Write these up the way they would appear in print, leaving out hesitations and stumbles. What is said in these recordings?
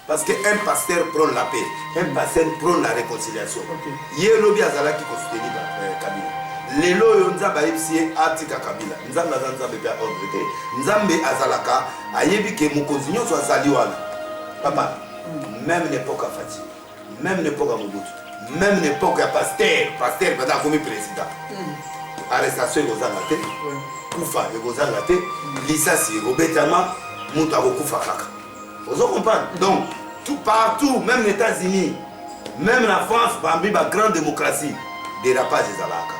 Parce qu'un pasteur prône la paix, un pasteur prône la réconciliation. Yelobi azalaki ko soutenir Kabila. Lelo yo nzamba yebisi atika Kabila. Nzamba nzambe pe ordre te. Nzambe azalaka ayebi ke mokonzi nyonso azali wana. Papa, même l'époque à Fati, même l'époque à Mobutu, même l'époque à Pasteur pendant comme président. Arrestation et Gozangate, Koufa et Gozangate, Lissasi et Gobetama, Moutaro Koufa Kaka. Vous comprenez? Donc, tout partout, même les États-Unis, même la France, parmi la grande démocratie, dérapage des Alaka.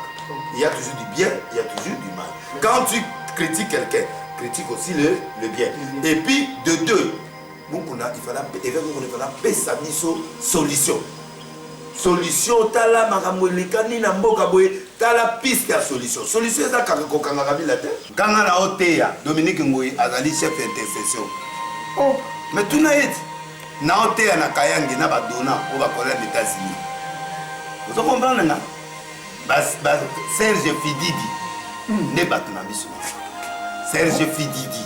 Il y a toujours du bien, il y a toujours du mal. Quand tu critiques quelqu'un, critique aussi le bien. Et puis, de deux, il fallait sa solution. Solution, tala makamoulikani na mboka boye, tala piste ya solution. Solution eza kakokanga Kabila te. Kanga na oteya, Dominique Ngoyi azali chef d'intercession. Oh, mais tout na yeti. Na oteya na Kayangi na badona o ba kola les États-Unis. Vous comprenez nga? Serge Fididi ne batuna biso. Serge Fididi.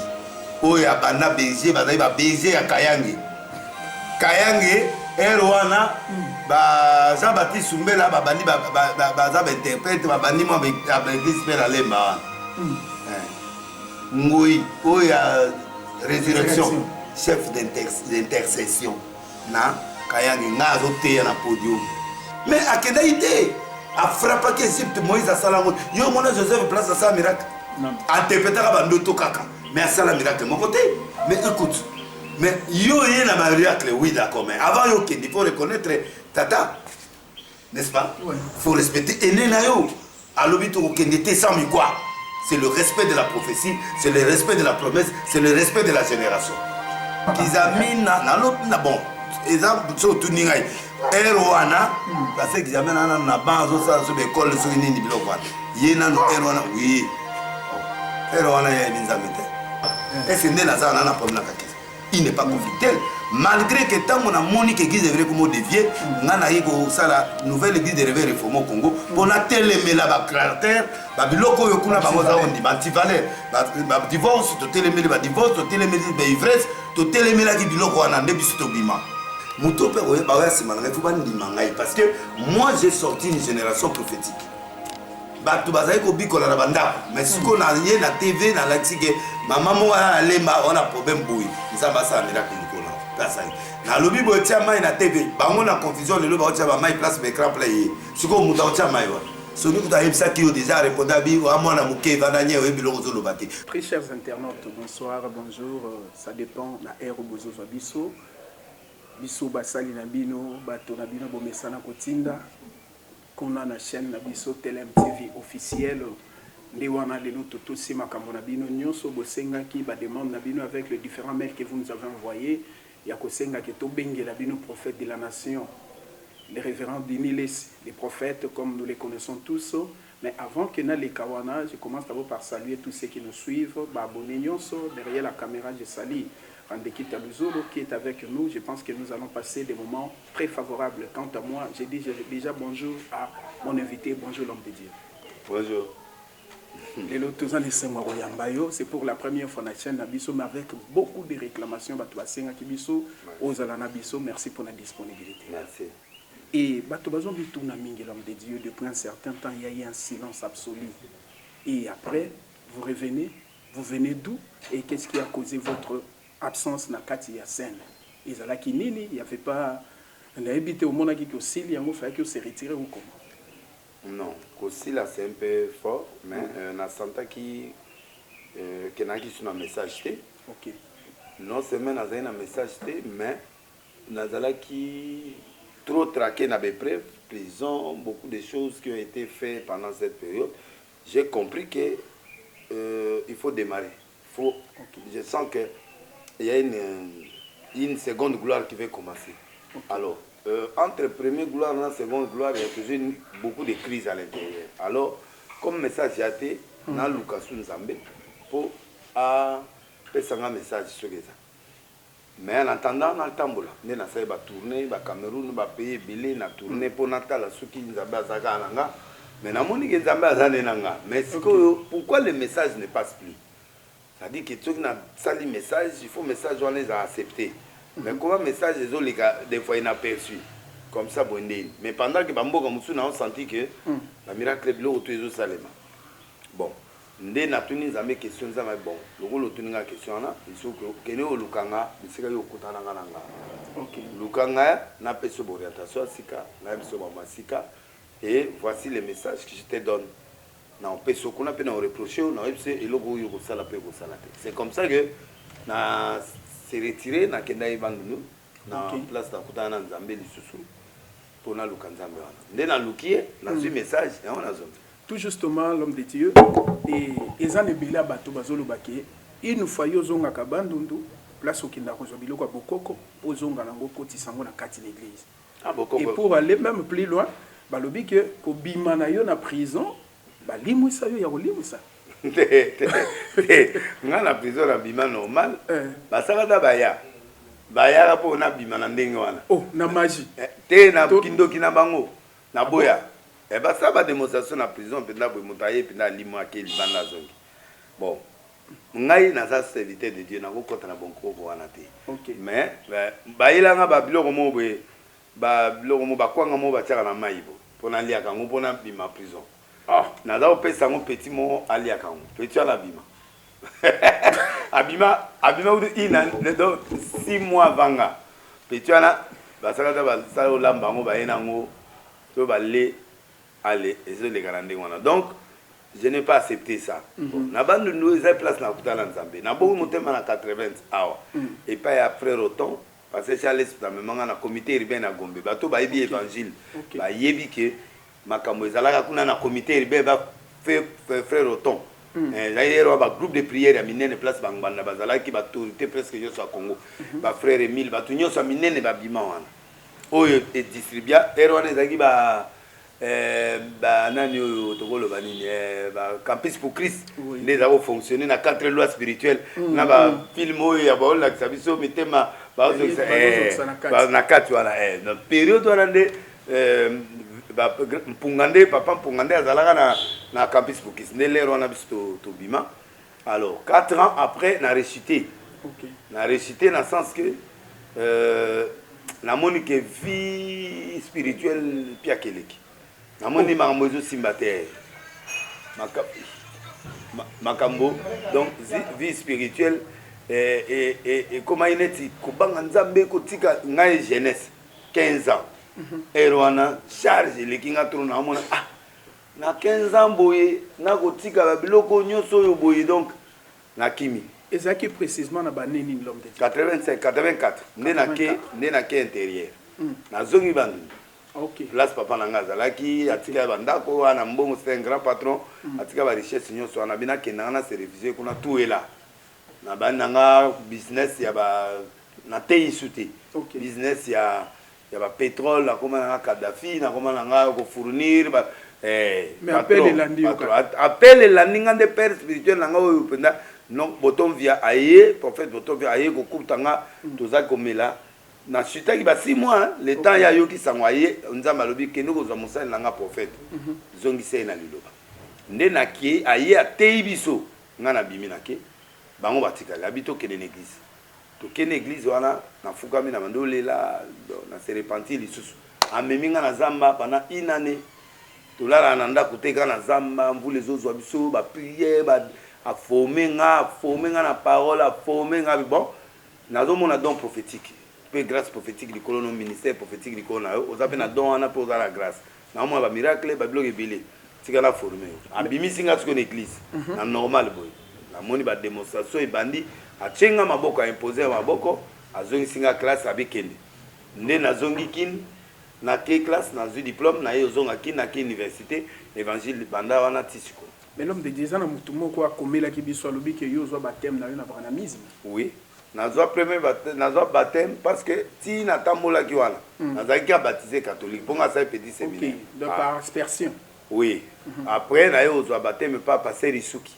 Oya bana BG bazali ba BG ya Kayangi. Kayangi Erwana ba Jean-Baptiste Sumbela ba bani ba za ba interprète ba bani mo avec l'église Père Alemba. Ngoyi oya résurrection chef d'intercession na Kayangi ngazo te na podium. Mais akenda ité a frappé que Égypte Moïse a salango. Yo mona Joseph place à ça miracle. Interpréter ba ndoto kaka. Mais à ça la miracle mon côté. Mais écoute, mais yo y a un miracle, oui d'accord, mais avant yo il faut reconnaître Tata, n'est-ce pas? Il faut respecter Ene na yo. À l'obito n'était sans mi quoi? C'est le respect de la prophétie, c'est le respect de la promesse, c'est le respect de la génération. Qu'ils amènent na bon, exemple tout ningai. Erwana, parce qu'ils amènent na base sur l'école sur une ni biloko. Yena no Erwana, oui. Erwana ya binzamete. Et c'est né Lazare dans la première question. Il n'est pas conflictuel. Malgré que tant qu'on a moni que l'église devrait comme dévier, on a eu la nouvelle église de réveil réformée au Congo. Pour la télémé la caractère, la biloko yokuna bangoza on dit antivalère, la divorce, to télémé la divorce, to télémé la ivresse, to télémé la biloko en ande biso bima. Muto pe oye ba ya simanga faut pas ndimangai parce que moi j'ai sorti une génération prophétique. Bato bazali ko bikola na banda mais siko na ye na TV na latike mama mo alemba on a problème boui nzamba sa miracle nikola place na lobi bo tia mai na TV bango na confusion le lo ba tia ba mai place écran play siko muta o tia mai wa soni kuta yebisa ki yo déjà répondre abi wa mona muke vanda nye we biloko zo lobate. Très chers internautes, bonsoir, bonjour, ça dépend na air bozo biso biso basali na bino bato na bino bomesana kotinda qu'on a la chaîne Nabiso Telem TV officielle de wana de nous tout aussi makambo na bino nyonso bosenga ki ba demande na bino avec les différents mails que vous nous avez envoyés ya kosenga ke to bengi la bino prophète de la nation les révérends Diniles les prophètes comme nous les connaissons tous mais avant que na les kawana je commence d'abord par saluer tous ceux qui nous suivent ba abonné nyonso derrière la caméra je salue Andeki Taluzolo qui est avec nous. Je pense que nous allons passer des moments très favorables. Quant à moi, j'ai dit déjà bonjour à mon invité. Bonjour l'homme de Dieu. Bonjour. C'est pour la première fois dans la chaîne Nabiso, mais avec beaucoup de réclamations. Merci pour la disponibilité. Merci. Et l'homme de Dieu, depuis un certain temps, il y a eu un silence absolu. Et après, vous revenez, vous venez d'où? Et qu'est-ce qui a causé votre absence na kati ya scène? Ezala kinini, il y avait pas on a habité au monde qui aussi il y a un fait que se retirer ou comment? Non, aussi là c'est un peu fort mais na santa qui n'a qui sur un message té. OK. Non seulement na un message té mais nazala qui trop traqué na des preuves, prison, beaucoup de choses qui ont été faites pendant cette période. J'ai compris que il faut démarrer. Faut je sens que il y a une seconde gloire qui va commencer. Alors, entre première gloire et seconde gloire, il y a toujours beaucoup de crises à l'intérieur. Alors, comme message, il y a été dans Lucas Nzambe pour faire un message sur ça. Mais en attendant, on a le temps. On a tourné, on a Cameroun, on a payé Bilé, on a tourné pour Natal, ceux qui nous ont mais mais pourquoi le message ne passe plus? C'est-à-dire que ceux qui ont le message, il faut le message on les a accepté. Mais comment message des fois inaperçu comme ça bondé. Mais pendant que Bamboka Moussou n'a senti que la miracle est l'autre toujours salema. Bon, ndé na tuni zame question za bon. Le rôle tuni nga question là, il faut que ne olukanga, bisika yo kutana nga. OK. Lukanga na peso orientation sika, na peso masika et voici les messages que je te donne. Na peso kuna pe na reprocher, na epse eloko yo ko sala pe ko sala te. C'est comme ça que na s'est retiré na kenda ibandunu na place na kutana na Nzambe lisusu. Pour na lukanzambe wana. Ndé na lukie, na su message et on a zone. Tout justement l'homme de Dieu et ezan ebela bato bazolo baké il nous faut yozonga kabandundu place au kinda kozwa biloko bokoko ozonga nango kotisango na kati l'église. Ah bokoko. Et pour aller même plus loin, balobi que ko bima na yo na prison, ba limwisa yo ya kolimwisa. Nga na prison na bima normal. Basaka da baya. Baya po na bima na ndenge wana. Oh, na magie. Te na kindoki na bango. Na boya. Eh ben ça va démonstration na prison pe na boy motaye pe na limwa ke libanda zongi. Bon. Ngai na sa serviteur de Dieu na ko kota na bonko ko wana te. OK. Mais baila nga ba biloko mo boye ba biloko mo ba kwanga mo ba tiaka na maibo. Pona lia kango pona bima prison. Ah, na da opesa ngo petit mo alia kango. Petit ala bima. Abima ou ina donc 6 mois avant nga. Petit ala ba sala da ba sala lamba ngo ba ena ngo to ba le aller et c'est les garanties wana. Donc je n'ai pas accepté ça. Na bande nous est place na kutana Nzambe. Na bo motema na 80 awa. Et pas après autant parce que Charles dans me manga na comité urbain na Gombe. Bato ba yebi évangile. Ba yebi que makambo ezalaka kuna na comité urbain ba frère autant. D'ailleurs ba groupe de prière ya minene place banganda bazalaki ba autorité presque yo sa Congo. Ba frère Emile ba tunyo sa minene ba bima wana. Oyo et distribua erone zaki ba nani tokolo banini campus pour Christ les avons fonctionné na 4 lois spirituelles na ba film oyo ya ba la biso mitema ba na kati wala na période wana nde ba mpungande papa mpungande azalaka na campus pour Christ ne lero na biso to bima. Alors 4 ans après na récité. OK. Na récité dans le sens que la monique vie spirituelle piakeleki. Namoni makambo simbate makambo donc vie spirituelle et comment il est kobanga Nzambe kotika ngai jeunesse 15 ans erwana charge lekinga trona amona ah na 15 ans boye na kotika ba biloko nyoso yo boye donc na kimi ezaki précisément na baneni l'homme de Dieu 85 84 né na ke intérieur na zongi bandu. OK. Place papa nanga zalaki atika bandako wana mbongo c'est un grand patron atika ba richesse nyonso wana bina kenda na se réfugié kuna tout est là na bananga business ya ba na tei suti business ya ba pétrole na koma na Kadhafi na koma na ko fournir ba mais appelle landi appelle landi ngande père spirituel nanga oyo penda non boton via aye prophète boton via aye ko kuptanga toza komela na chutaki ba 6 mois le temps ya yoki sangwaye Nzambe alobi kendo ko za musala nanga prophète zongi se na liloba nde na ki aye atei biso nga na bimi na ke bango batika labito kene l'église to kene église wana na fukami na mandolela na se repentir lisusu amemi nga na Zamba pendant une année to la na ndako teka na Zamba mvule zozwa biso ba prière ba a former nga na parole a former nga bon nazomona don prophétique peu grâce prophétique du colonel ministère prophétique du colonel aux appels na don na pour la grâce na moi ba miracle ba bloc ebele tika na former abimi singa tiko na église na normal boy na moni ba démonstration ebandi achenga maboko a imposer maboko azongi singa classe abikende nde na zongi kin na ke classe na zu diplôme na yo zonga kin na ke université évangile banda wana tisiko. Mais l'homme de Dieu na mutu moko akomela ki biso alobi ke yo zo baptême na yo na branamisme. Oui. Nazwa premier baptême parce que si na tambola ki wana nazaki baptisé catholique pour nga ça petit séminaire. OK, donc par aspersion. Oui. Après na yo zo baptême pas passer Risuki.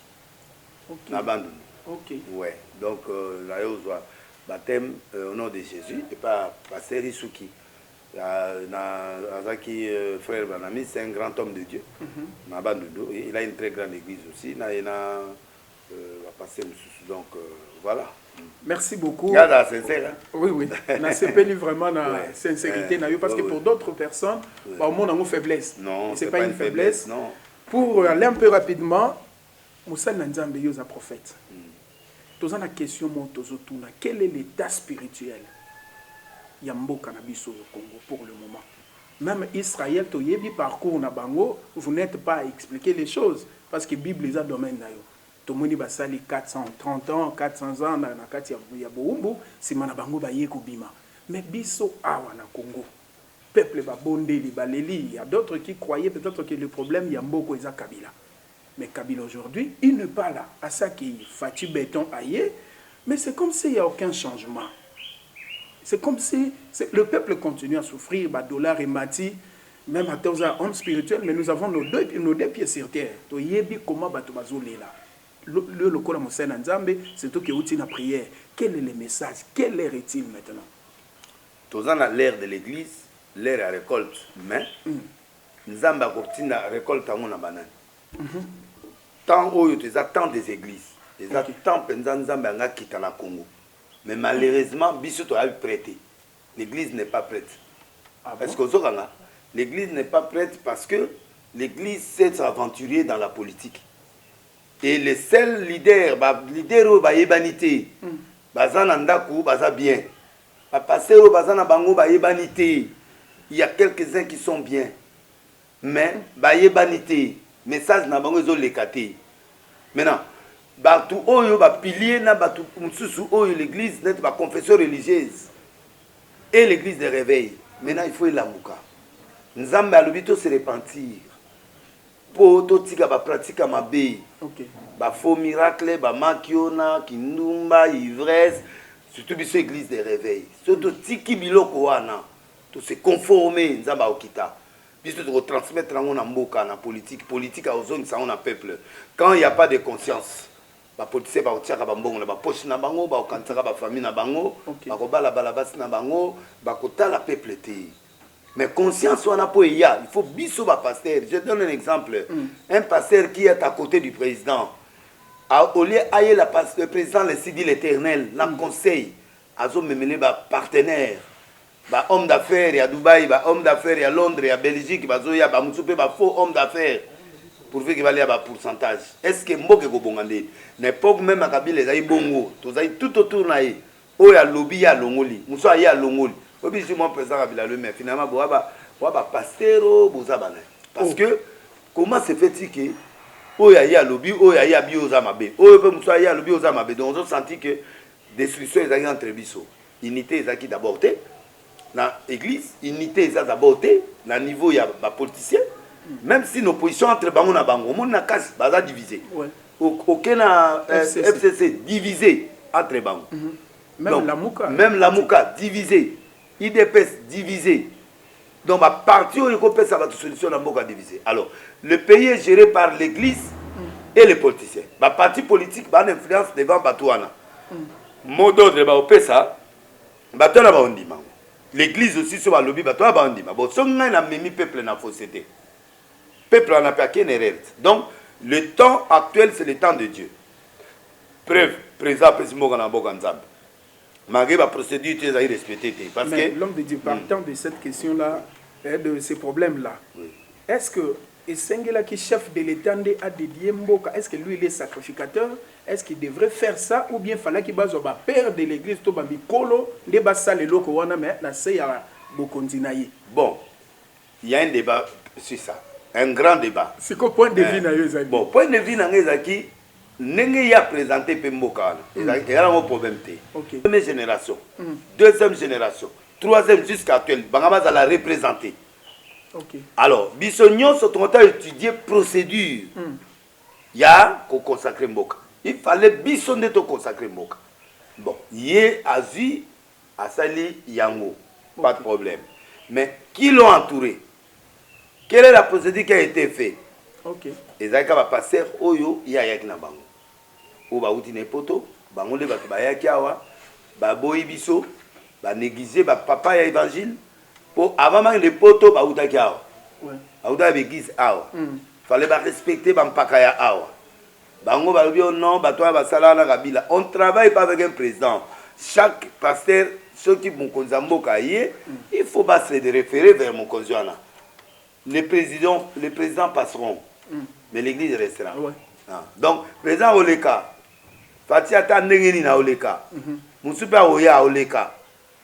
OK. Na bandu. OK. Ouais. Donc na yo zo baptême au nom de Jésus et pas passer Risuki. Nazaki frère Banami, c'est un grand homme de Dieu. Na bandu il a une très grande église aussi na va passer donc voilà. Merci beaucoup. Garde sincère. Oui, oui. Na sepeli vraiment la sincérité parce que pour d'autres personnes, au monde a une faiblesse. Non, c'est pas une faiblesse. Non. Pour aller un peu rapidement, Moussa Nzambe est un prophète. Tous la question montozotuna, quel est l'état spirituel Yambo Cannabis au Congo pour le moment? Même Israël, toyebi parcours na bango, vous n'êtes pas à expliquer les choses parce que la Bible est un domaine d'ailleurs. Tout le monde basali 430 ans, 400 ans na kati ya boumbu, si mana bango ba yeko bima. Mais biso awa na Congo, peuple ba bondeli baleli, il y a d'autres qui croyaient peut-être que le problème Yamboko est à Kabila. Mais Kabila aujourd'hui, il n'est pas là. À ça qui Fati béton aillé, mais c'est comme s'il n'y a aucun changement. C'est comme si le peuple continue à souffrir, dollar et mati, même à tous hommes spirituels, mais nous avons nos deux pieds sur terre. To yebi comment bato bazolé là. Le lokola Moussena Nzambe, c'est tout qui est la prière. Quel est le message? Quelle heure est-il maintenant? Tous en l'ère de l'église, l'ère à récolte, mais Nzambe a continué la récolte à mon banane. Tant où tu attends des églises, tu attends que Nzambe a quitté la Congo. Mais malheureusement, biso to a prêté. L'église n'est pas prête. Parce que l'église n'est pas prête parce que l'église s'est aventurée dans la politique. Et les seuls leaders, leaders ba yebanité, bazana ndaku baza bien. Ba passer bazana bango ba yebanité. Il y a quelques-uns qui sont bien. Mais ba yebanité, message na bango zo lekate. Maintenant, batu oyo ba pilier na batu mususu oyo l'église net ba confession religieuse et l'église de réveil. Maintenant il faut elamuka. Nzambe alobito se repentir. Po to tika ba pratique mabe. OK. Ba faux miracle, ba makiona, kindumba, ivresse, surtout biso église de réveil. Surtout tiki biloko wana. To se conformer nzamba okita. Biso to transmettre en na mboka na politique a ozone ça on a peuple. Quand il y a pas de conscience, ba politicien ba otiaka ba mbongo na ba poche na bango, ba okantaka ba famille na bango, ba ko bala basi na bango, ba kotala peuple te. Mais conscience wana po ya, il faut biso ba pasteur. Je donne un exemple. Un pasteur qui est à côté du président. Au lieu d'aller le président le dit l'Éternel, la conseil, azo memene ba partenaire, ba homme d'affaires à Dubaï, ba homme d'affaires à Londres, à Belgique, ba zoya ba musupe ba faux homme d'affaires pour faire qu'il va aller à pourcentage. Est-ce que mboke ko bongande? N'époque même à Kabila les bongo, tous ay tout autour naï. O ya lobby ya longoli, muso ya longoli. Obi si mon président Kabila le mais finalement ba pasteur boza bana. Parce que comment se fait-il que oya ya lobby oya bioza mabe oyo pe muso ya lobby oza mabe donc on senti que destruction est entre biso unité est d'abord na église unité est d'abord na niveau ya ba politicien même si nos positions entre bango na bango mon na casse baza divisé aucun FCC divisé entre bango même la muka divisé IDPS divisé. Donc, ma partie où il faut faire sa solution dans le divisé. Alors, le pays est géré par l'église et les politiciens. Ma parti politique a une influence devant Batouana. Mot d'ordre, ça, Batouana va ondima. L'église aussi, sur le lobby, Batouana va ondima. Bon, si on a mis peuple dans la fausseté, peuple n'a pas qu'une erreur. Donc, le temps actuel, c'est le temps de Dieu. Preuve, présent, président Boganzab. Malgré la procédure, tu as respecté. Mais l'homme de Dieu, partant de cette question-là, de ces problèmes-là, est-ce que Essengela, qui est chef de l'État, a dédié Mboka, est-ce que lui, il est sacrificateur? Est-ce qu'il devrait faire ça? Ou bien fallait qu'il base au père de l'église, tout le monde, il basa les locaux, mais là, c'est à Bokondinaï. Bon, il y a un débat sur ça. Un grand débat. C'est quoi point de vue, Naïzaki? Bon, point de vue, Naïzaki, Nengue a présenté Pemboka. Il y a un problème. Première génération, deuxième génération, troisième jusqu'à actuelle, Bangama l'a représenté. Alors, Bissonnion se trouve à étudier procédure. Il y a qu'on consacre Mboka. Il fallait Bissonner te consacrer Mboka. Bon, Yé Azi, Asali Yango, pas de problème. Mais qui l'ont entouré? Quelle est la procédure qui a été faite? Et ça va passer au yo, il y a Yakina Bango. Ou ba outi ne poto, bango le batu ba yaki awa, ba boyi biso, ba négliger ba papa ya évangile, pour avant même le poto ba outa ki awa. Ba outa l'église awa. Fallait ba respecter ba mpaka ya awa. Bango balobi non, batoya basala na Kabila. On travaille pas avec un président. Chaque pasteur, ceux qui vont konzamboka yé, il faut pas se référer vers mon konzwana. Les présidents passeront, mais l'église restera. Ouais. Ah. Donc, président Oleka, Fati ata ndengeni na Oleka, Musupe Oya Oleka,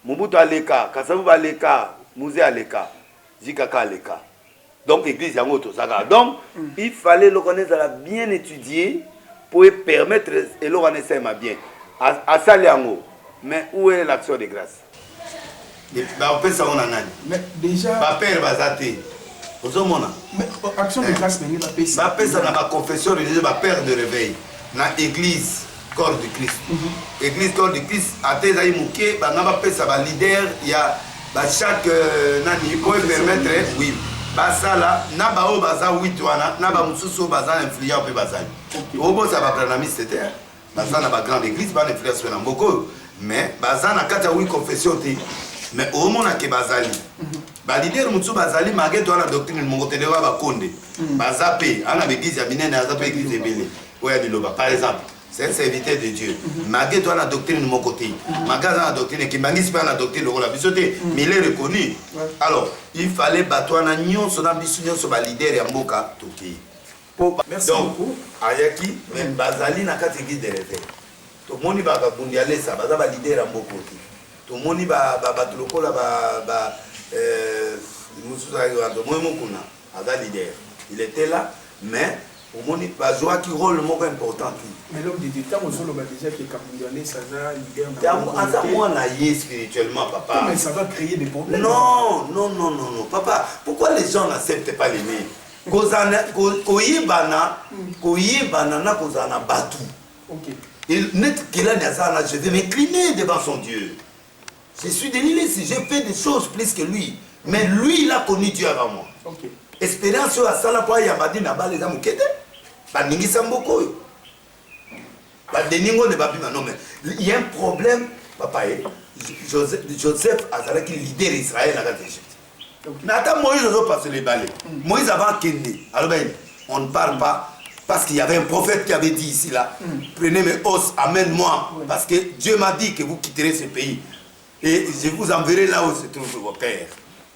Mobutu Aleka, Kasavuba Aleka, Musée Aleka, Jikaka Aleka. Donc, l'église yango tosaka. Donc, il fallait le connaître bien étudié pour permettre et le connaître bien. À Saliango, mais où est l'action de grâce? On peut savoir mais déjà. Ma père Bazate. Mais action de grâce, mais ma père, ça n'a pas confession religieuse, ma père de réveil. Dans l'église, corps du Christ. Église, corps du Christ, à tes aïe mouké, bah, n'a pas ça, bah, leader, il y a, bah, chaque, nani, peut permettre, oui, bah, ça là, n'a pas au baza, oui, toi, n'a pas moussou, baza, influent, peu baza. Au bout, ça va prendre la mise, c'était, bah, ça n'a pas grande église, bah, influence, peu beaucoup. Mais, bah, ça n'a qu'à oui, confession, mais au moment où bazali ba leader mutsu bazali malgré toi la doctrine mon côté de ba konde bazape ana l'église ya binene azape église ebele oya diloba par exemple c'est un serviteur de Dieu malgré toi la doctrine de mon côté malgré la doctrine qui mangis pas la doctrine le la bisoté mais il est reconnu alors il fallait battre na nyon so na bisu nyon so ba leader ya mboka toki merci beaucoup ayaki mais bazali na kati église de réveil to moni ba bundi alesa bazaba leader ya mboka toki tout le monde va il était là, mais au monde va jouer qui rôle le mot important. Mais l'homme de temps on va déjà que Kamundale ça va leader. Moi naïe spirituellement papa. Mais ça va créer des problèmes. Non, papa. Pourquoi les gens n'acceptent pas les nez? Koyebana na kozana batu. OK. Il net qu'il a je vais m'incliner devant son Dieu. Je suis délié si j'ai fait des choses plus que lui. Mais lui, il a connu Dieu avant moi. Okay. Espérance sur la salle pour Yamadi Nabal et Zamukete. Baningi Samboko. Badeningo de Babima. Non, mais il y a un problème. Papa, Joseph Azaraki, leader d'Israël à l'Égypte. Mais attends, Moïse a passé les balais. Moïse avant Kendi. Alors, ben, on ne parle pas. Parce qu'il y avait un prophète qui avait dit ici, là, prenez mes os, amène-moi. Parce que Dieu m'a dit que vous quitterez ce pays. Et je vous enverrai là où se trouvent vos pères.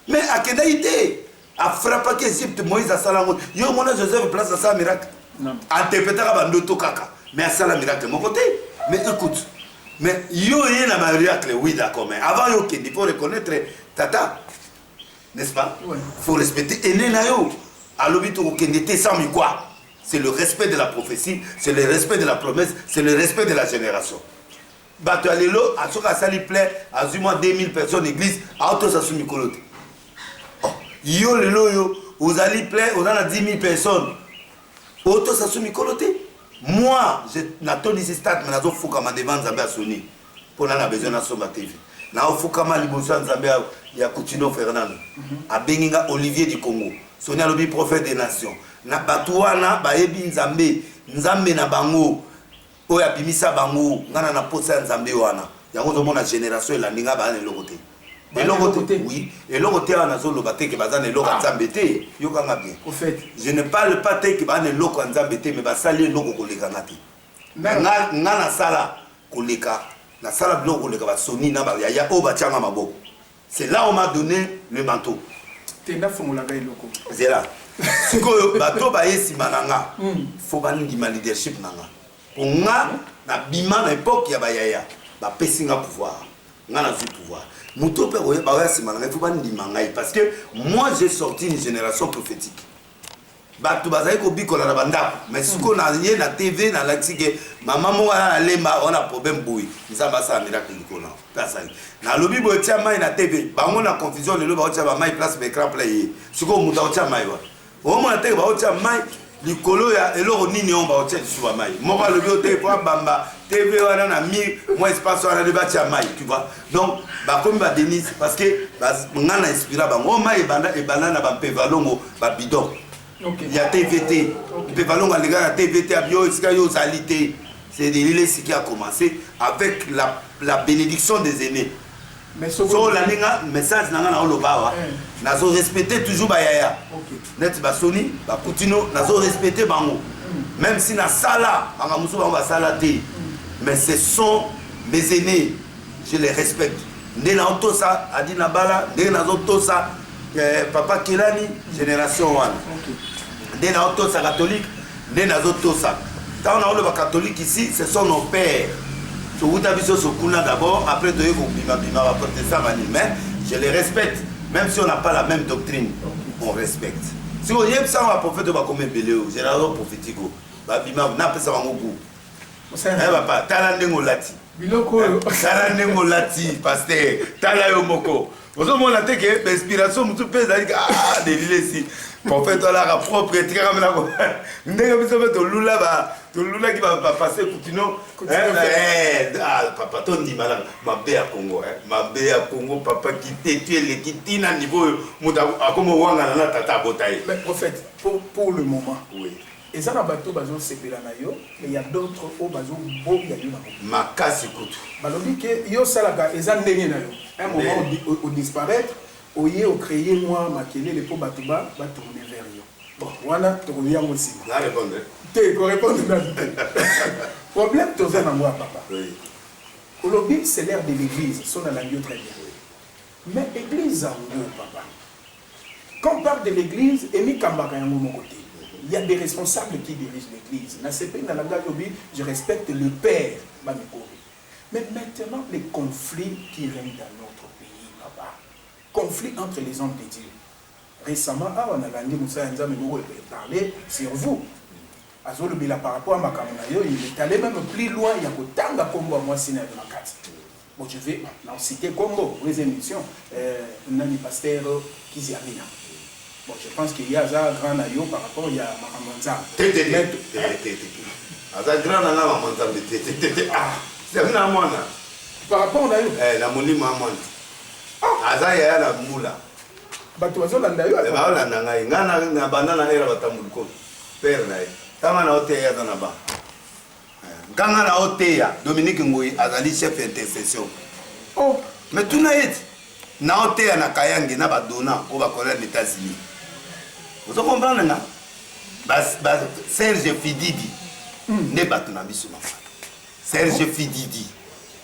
Mais à Kedaïté, à frapper Égypte, Moïse a salamé. Yo, mon Joseph place à ça miracle. Interpréter à Bandoto Kaka. Mais à ça la miracle de mon côté. Mais écoute, mais yo, il y a un miracle, oui, d'accord. Mais avant, il faut reconnaître Tata. N'est-ce pas? Il faut respecter. Et Nenayo, à l'obito, Kendete sans quoi? C'est le respect de la prophétie, c'est le respect de la promesse, c'est le respect de la génération. Bato alelo asoka sali plaît azuma 2000 personnes église auto sasumi kolote. Yo lelo yo ozali plaît on a 10 000 personnes. Auto sasumi kolote. Moi je n'attends ici stade mais nazo fuka ma devant Nzambe Sony. Pour na besoin na Somba TV. Na fuka ma liboso Nzambe ya Coutinho Fernando. A Benginga Olivier du Congo. Sonia lobi prophète des nations. Na batuana ba yebi Nzambe na bango. Oya bimisa bango ngana na posa Nzambe wana yango zo mona génération la ninga ba ne lokote et lokote oui et lokote wana zo lobate ke bazana loko Nzambe te yokanga bien au fait je ne parle pas te ke ba ne loko Nzambe te mais ba sali loko koleka ngati ngana sala koleka na sala bloko koleka ba Sony na ba ya o ba tianga maboko c'est là on m'a donné le manteau tenda fungula ga loko c'est là sikoyo bato ba yesi mananga faut ba ndima leadership nanga pour nga na bima na époque ya bayaya ba pesinga pouvoir nga na pouvoir muto pe ba ya simana il faut ba ndima ngai parce que moi j'ai sorti une génération prophétique ba to bazai ko bikola na banda mais siko na ye na TV na laxike maman mo na lemba on a problème boui nzamba sa miracle likona personne na lobi bo tia mai na TV bango na confusion le ba tia ba mai place écran play siko muta tia mai wa o mo na TV ba tia mai likolo ya eloko nini on ba otia sur mai moko le bio te kwa bamba TV wana na mi moi espace wana de batia mai tu vois donc ba comme ba Denis parce que ngana inspira bango mai ebanda na ba pevalongo ba bidon il y a TVT pevalongo les gars TVT abio iska yo salité c'est de l'île qui a commencé avec la bénédiction des aînés. Mais so la ninga message nanga na olobawa nazo respecter toujours ba yaya net ba Sony ba Coutinho nazo respecter bango même si na sala makamusu bango basala te mais ce sont mes aînés, je les respecte. Ndé na otosa adi na bala ndé na otosa papa Kelani génération wana ndé na otosa catholique ndé na otosa tant on a le catholique ici ce sont nos pères. So uta biso sokuna d'abord après doye ko bima bima va porter ça mani mais je les respecte même si on n'a pas la même doctrine on respecte. Si on yeb ça on va prophète va comme belé général prophétique ba bima na pesa bango goût. Eh papa tala ndengo lati biloko tala ndengo lati pasteur tala yo moko ozo mona te que inspiration mutu pesa ah delile si prophète la propre tika kamela ko ndenge biso beto lula ba to lula ki va passer coutinho papa ton di malade mabe ya Congo papa qui tétue le kitina niveau muta akomo wanga na tata botaye. Mais prophète pour le moment oui. Et ça, bateau bazo sepela na yo, mais il y a d'autres au bazo bo ya yo na ko. Makasi kutu. Balobi que yo salaka eza ndenge na yo. Un moment au disparaître, au yé au créer moi makele le po batuba va tourner vers yo. Bon, voilà, to revient aussi. La répondre. Te répondre na vie. Problème toza na moi papa. Oui. Olobi c'est l'air de l'église, son na langue très bien. Mais église en gros papa. Quand on parle de l'église, emi kambaka yango mon côté. Il y a des responsables qui dirigent l'église. Je respecte le père. Mais maintenant, les conflits qui règnent dans notre pays, papa. Conflits entre les hommes de Dieu. Récemment, on a parlé sur vous. Par rapport à ma camarade, il est allé même plus loin. Il y a autant de Congo à moi, c'est dans la carte. Bon, je vais citer Congo, pour les émissions. On a des pasteurs qui y arrivent. Bon, je pense qu'il y a un grand naïo par rapport à Mamanza. Par rapport au naïo. La mouli maman. Aza ya la moula. Batuazo la naïo. Ba la ngai ngana na banana era batamulko. Père naï. Tama na oteya na ba. Ganga na oteya Dominique Ngoi azali chef intercession. Oh, mais tout na yet. Na oteya na kayangi na badona o ba kola les États-Unis. Vous comprenez là? Serge Fididi ne batu na biso mafa. Serge Fididi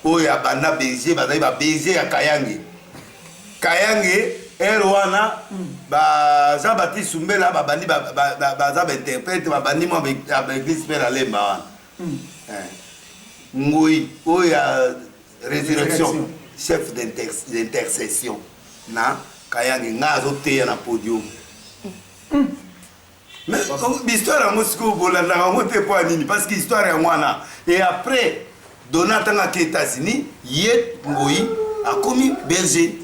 oya bana BG bazali ba BG ya Kayange Erwana ba Jean Baptiste Sumbela ba bandi ba za ba interprète ba bandi mo ba église père alemba wana. Ngoi oya résurrection chef d'intercession na Kayange ngazo te na podium. Mais l'histoire est parce que l'histoire est moi. Et après, Donatan aux États-Unis, Yet Ngoi a commis berger.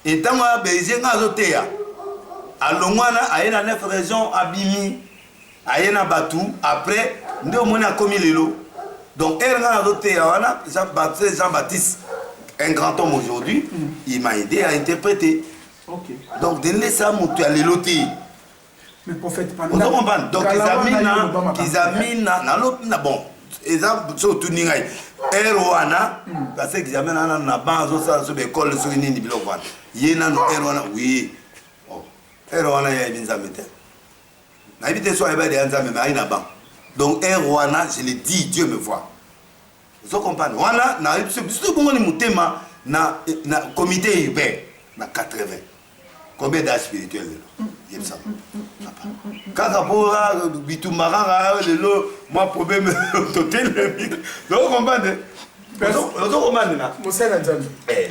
Et tant que berger n'a pas à Longwana, à une 9 régions, à Bimi, à une Batou, après, nous avons commis les lots. Donc, Jean-Baptiste, un grand homme aujourd'hui, il m'a aidé à interpréter. Donc, de laisser ça, à l'éloté. Mais prophète, donc ils amènent bon surtout ningai erwana parce qu'ils amènent na banzo ça sur l'école sur nini bilokwana yena no erwana oui erwana ya binzamete na ibite so eba de anzame mais aina ban donc erwana je le dis Dieu me voit vous comprenez wana na surtout bongo ni mutema na comité urbain na 80 combien d'âge spirituel là quand pour bitumara lelo moi problème total donc comprendre donc comprendre na mosala nzambe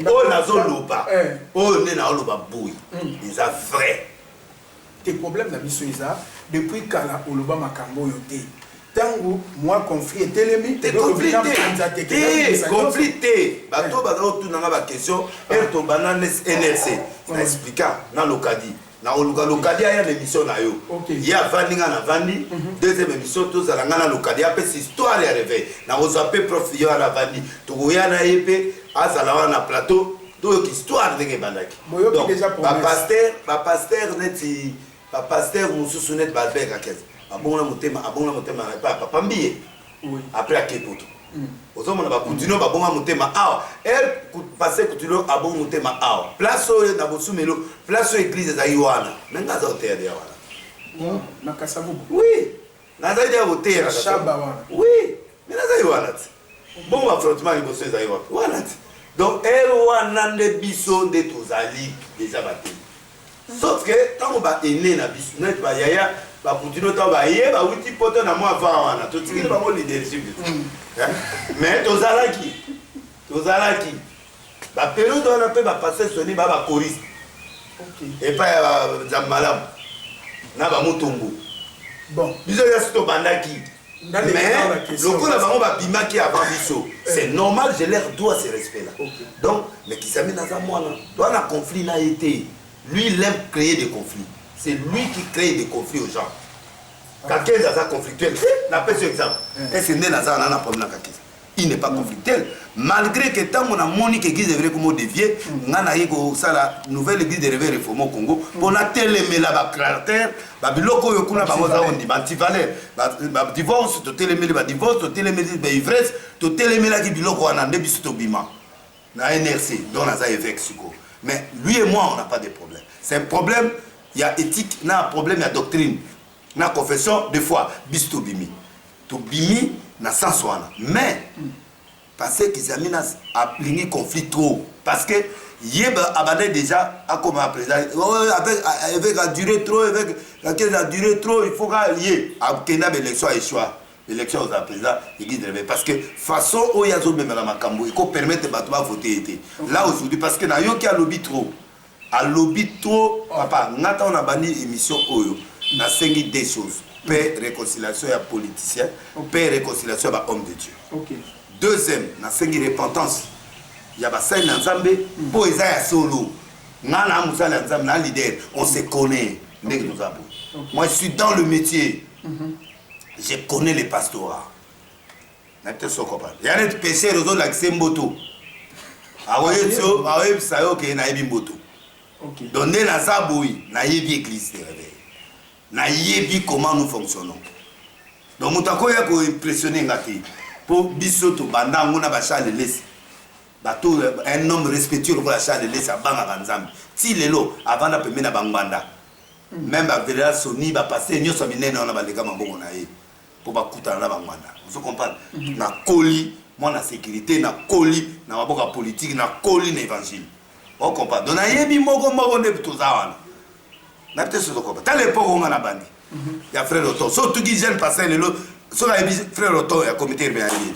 oh nazoloba oh ne na oloba boui ils a vrai tes problèmes na biso eza depuis kala oloba makambo yote tango moi conflit telemi conflit bato bazo tunanga ba question et to banane NRC na expliquer na lokadi na lokadi ya l'émission na yo ya vandinga na vandi deuxième émission to zalanga na lokadi après histoire ya réveil na ozape prof yo na vandi to ya na épée azala na plateau to histoire de bandaki donc ba pasteur neti ba pasteur mususu net ba beka kese abonga motema papa mbiye après akepoto ozomona ba continuer ba bonga motema awa passer continuer abonga motema awa place oyo na bosumelo place église za Yohana menga za hôtel ya wana na Kasavubu oui naza idée voter oui mais naza wana bon affrontement liboso ezali wapi wana ti donc ero wana nde biso nde tozali déjà bato sauf que ntango baene na biso neti bayaya bakontinue ntango baye bawuti poto na mwa avant wana totikili bango leadership mais tozalaki baperiode wana mpe bapaster soni ba bakoriste epai ya nzambe malamu na bamotombo biso nyonso tobandaki mais lokola bango babimaki avant biso c'est normal je leur dois ce respect là donc mais Kizami naza mwana toana conflit na été lui il aime créer des conflits c'est lui qui crée des conflits aux gens Kakeza est conflictuel n'a pas ce exemple et c'est né naza na problème na Kakeza il n'est pas conflictuel malgré que tant mon amoni que église devrait comme dévier ngana yiko ça la nouvelle église de réveil réformé au Congo pour na télémé la ba caractère ba biloko yo kuna ba moza on dit ba anti-valeur ba divorce to télémé ba divorce to télémé ba ivresse to télémé la ki biloko wana nde biso to bima na NRC donc naza évêque siko mais lui et moi on n'a pas de problème c'est un problème il y a éthique na problème il y a doctrine na confession des fois biso to bimi na sens wana mais parce que Kizami a plié conflit trop parce que Yeba abandonné déjà à comme président avec a duré trop avec laquelle a duré trop il faut qu'il a Kenya élection à échoua élection aux président il parce que façon où il y a zone même la makambo il faut permettre de voter là aujourd'hui parce que na yoki a lobby trop papa ngata on a banni émission oyo na sengi des choses paix réconciliation ya politicien paix réconciliation ya homme de Dieu deuxième na sengi repentance ya basali na nzambe po eza ya solo ngana musala nzambe na leader on se connaît ndenge nous avons moi je suis dans le métier je connais les pastorats na te soko pa ya net péché réseau la semboto awoyeso sayo ke na yebi mboto donc na zaboui na yebi église de réveil na yebi comment nous fonctionnons donc mutako ya ko impressionner ngati pour bisoto banda ngona ba Charles Lesi bato un homme respectueux pour la Charles Lesi abanga kanzambi ti lelo avant na pemena bangwanda même ba Véléral Soni ba passer nyoso minene on ba leka maboko na ye pour ba kutana na bangwanda vous comprenez na koli moi na sécurité na koli na maboka politique na koli na évangile on comprend donc na yebi moko ne tozawana na peut-être ce qu'on à l'époque on a bandi il y a frère Otto surtout qui jeune passer lelo so na frère Otto ya comité bien allié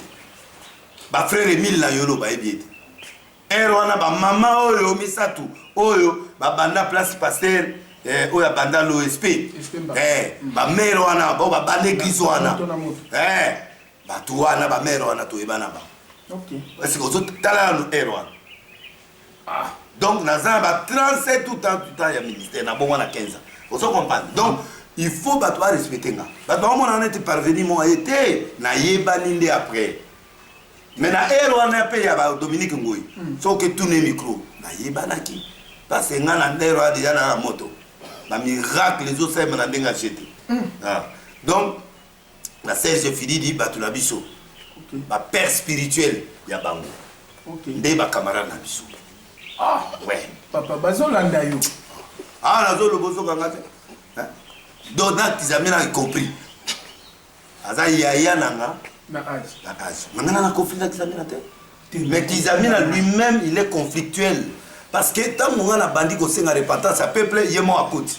ba frère Emile na yolo ba ebiete ero wana ba mama oyo misatu oyo ba banda place pasteur oyo banda l'OSP ba mère wana ba banda église wana ba tu wana ba mère wana to ebana ba OK parce que ozo tala no ero wana donc naza ba 37 tout temps ya ministère na bon wana 15 ans vous comprenez donc il faut ba toi respecter nga ba on en est parvenu moi été na yeba ninde après mais na ero wana pe ya ba Dominique Ngoyi so que tourner micro na yeba naki parce que nga na ndero a déjà na moto ba miracle les autres ça na denga jeté donc la Serge Fididi ba tu na biso ba père spirituel ya bango nde ba camarade na biso ouais papa bazolanda yo nazolo bozo kangate donc na Kizami na compris aza yaya nanga na âge maintenant na conflit na Kizami na te mais Kizami na lui-même il est conflictuel parce que tant mon na bandi ko senga repentance à peuple yemo à côté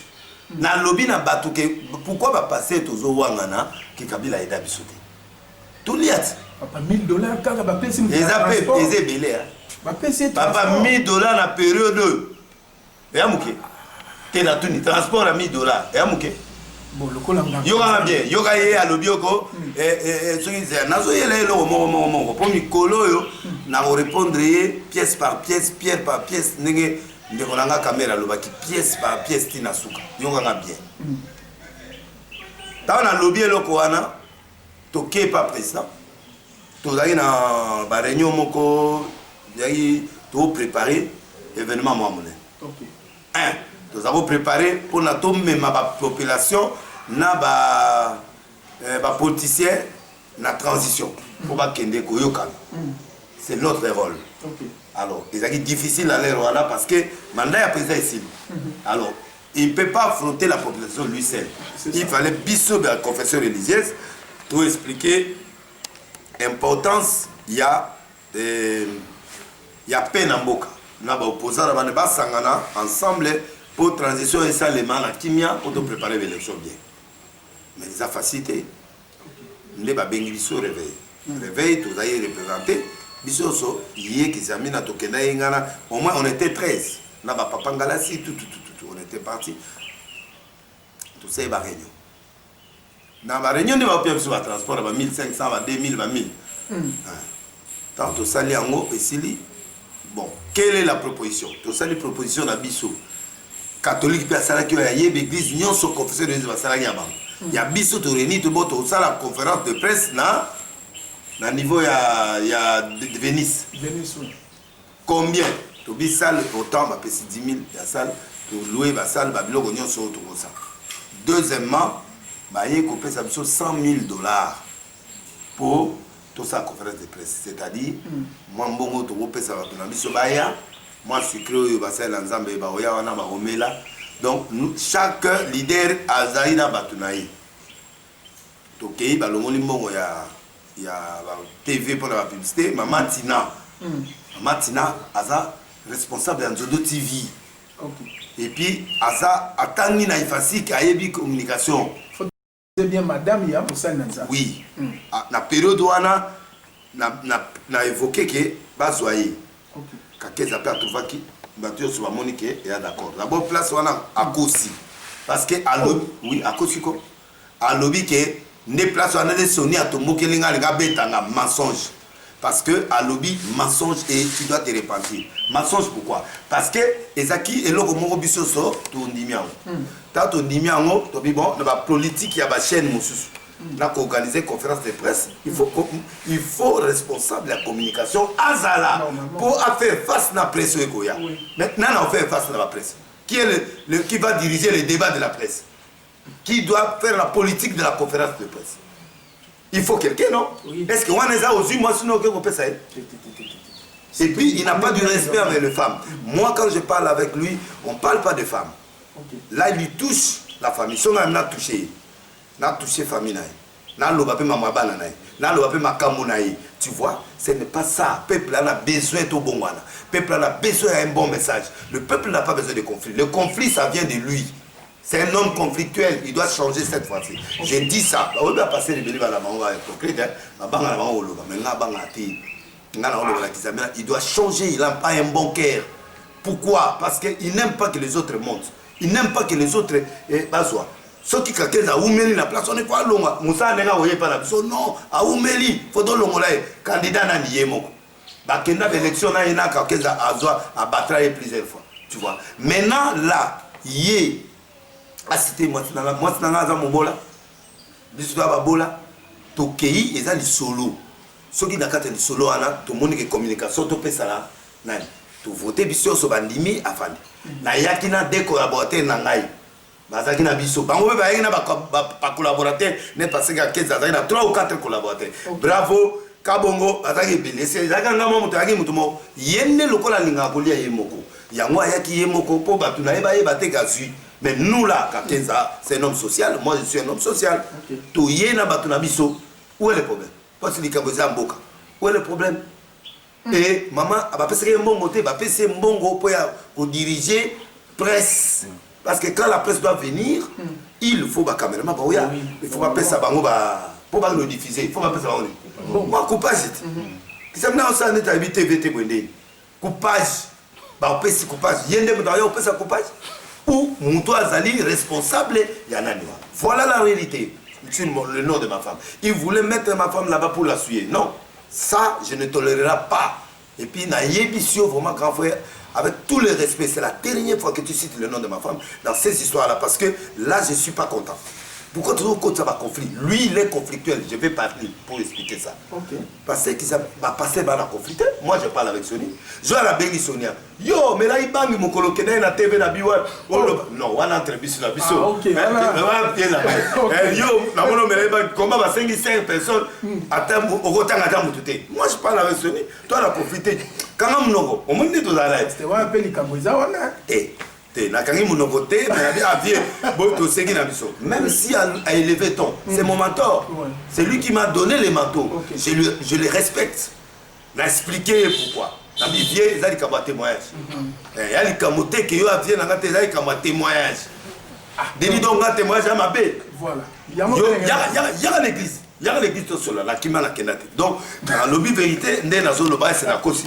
na lobby na batu ke pourquoi ba passer tozo wangana ki Kabila eda bisote tout liat papa $1000 kaka ba pesi mu eze belé papa $1000 na période ya muke te na tuni transport à $1000 ya muke bon le kolanga yoga bien yoga ye a lobioko soki nazo yele lo mo pour mikolo yo na répondre pièce par pièce pierre par pièce ndenge ndeko nanga caméra lobaki pièce par pièce tina suka yoga nga bien ta na lobby eloko wana toke pas président tozali na ba réunion moko yai to préparer événement moi monnaie OK nous avons préparé pour la tombe mais ma population na ba politicien na transition pour ba kende ko yokana c'est notre rôle alors ils a dit difficile à l'air voilà parce que mandat ya président ici alors il ne peut pas affronter la population lui seul. Il fallait biso de la confession religieuse pour expliquer l'importance, il y a peine en boca. Nous avons opposé à la sangana ensemble pour transition et ça les mains à Kimia pour préparer l'élection bien. Mais ils ont facilité. Nous avons bien biso réveil. Réveil, tous les représentés. Biso so, yé qui s'amène à Tokena Ingana. Au moins on était 13. Nous avons papa Ngalassi, tout. On était partis. Tout ça est ma réunion. Dans ma réunion, nous avons pu faire transport à 1500, à 2000, à 1000. Tant tout ça, et Sili. Bon, quelle est la proposition? Tout ça, les propositions d'Abisso. Catholique, puis à Salaki, il y a l'église, il y a une confession de Salaki. Il y a Bisso, tout réuni, tout le ça, la conférence de presse, na niveau, il y a de Venise. Venise, oui. Combien? Tu bis salle, autant, bah, 10 000, il y a salle. Tu louer la salle, Babylone, on y a sur ça. Deuxièmement, il y a 100 000 $ pour toute sa conférence de presse. C'est-à-dire, moi, moi, je suis créé, donc, chaque leader a Zaïna Batunaï. Donc, il y a TV pour la publicité, Maman Tina. Maman Tina, responsable de Nzodo TV. Et puis, Asa Atangui na ifasi qui a eu communication. C'est bien madame ya Moussa Nanza. Oui. Na période où on a évoqué que Bazoye. Quand ils appellent tout vaki, Batur sur la monique et d'accord. La bonne place on a à Kossi. Parce que à lobby, oui, à Kossi quoi. À lobby que ne place on a des sonniers à ton mokelinga les gars betanga mensonge. Parce que à lobby, mensonge et tu dois te repentir. Mensonge pourquoi? Parce que Ezaki et l'autre mot biso so ton dimiao. Tant ton dimiao, to bi bon, la politique y a ba chaîne moussous. Là qu'on organiser conférence de presse, il faut responsable de la communication azala pour faire face à la presse ekoya. Maintenant on fait face à la presse. Qui est qui va diriger les débats de la presse? Qui doit faire la politique de la conférence de presse? Il faut quelqu'un, non? Est-ce que on est aux yeux, moi, sinon, on peut ça? Et puis, il n'a pas du respect avec les femmes. Moi, quand je parle avec lui, on ne parle pas de femmes. Là, il lui touche la famille. Si on a touché, la famille, tu vois, ce n'est pas ça. Le peuple a besoin de bon. Le peuple a besoin d'un bon message. Le peuple n'a pas besoin de conflit. Le conflit, ça vient de lui. C'est un homme conflictuel, il doit changer cette fois-ci. J'ai dit ça. On va passer les bénévoles à la banque hypocrite. Il doit changer, il n'a pas un bon cœur. Pourquoi? Parce qu'il n'aime pas que les autres montent. Il n'aime pas que les autres basoient. Ceux qui quelqu'un a oumeli la place, on n'est pas long. Moussa n'a pas la place. Non, à oumeli, il faut donc le candidat n'a ni yémoko. Bakenda l'élection n'a pas quelqu'un a battu plusieurs fois. Tu vois. Maintenant, là, yé. Cité moi dans mobola biso ba bola to kei ezali solo soki nakata ni solo ana to moni que communication to pesa la nani to voter biso so bandimi afandi na yakina de collaborateurs na ngai bazaki na biso bango ba yaki na ba collaborateurs ne parce que 15 azaki na 3 ou 4 collaborateurs bravo kabongo azaki blessé azaki ngama muto yaki muto mo yenne lokola linga kolia yemoko yango ayaki yemoko po batu na yeba yeba te gazui. Mais nous là, c'est un homme social, moi je suis un homme social. Tout y est na batunabiso. Où est le problème? Parce que les Cambodgiens en boca. Où est le problème? Et maman, elle va passer un bon côté, elle va passer un bon gros pour diriger presse. Parce que quand la presse doit venir, il faut que caméraman, il faut pas passer ça, pour pas le diffuser, il faut pas passer ça. Moi, coupage. Qui s'appelle dans ça, on est habité VT Bondé. Coupage. On peut se coupage. Il y a des gens qui ont coupage. Ou Moutou Azali responsable Yanani. Voilà la réalité. C'est le nom de ma femme. Il voulait mettre ma femme là-bas pour la suer. Non, ça, je ne tolérerai pas. Et puis, Naïebisio, vraiment grand frère, avec tout le respect, c'est la dernière fois que tu cites le nom de ma femme dans ces histoires-là, parce que là, je ne suis pas content. Pourquoi toujours quand ça va conflit? Lui, il est conflictuel. Je vais parler pour expliquer ça. Parce que ça va passer par la conflit. Moi, je parle avec Sony. Je vais à la béni Sonia. Yo, mais là, il bang mon coloc dans la TV na biwa. Non, on a entre biso na biso. OK. Yo, na mono mais là comment va 5 personnes attends au rotang attends mututé. Moi, je parle avec Sony. Toi, la profiter. Quand on mnogo, on me dit tout ça là. C'était un peu les Cambodgiens. Eh Même si a élevé ton, c'est mon mentor. C'est lui qui m'a donné les manteaux. Je les respecte. Il a expliqué pourquoi. Il a dit, il a dit témoignage. Il a dit qu'il y a témoignage. Il dit donc un témoignage à ma bête. Voilà. Il y a l'église. Il y a l'église tout seul là qui m'a la kenate. Donc, dans le vérité, c'est la cause.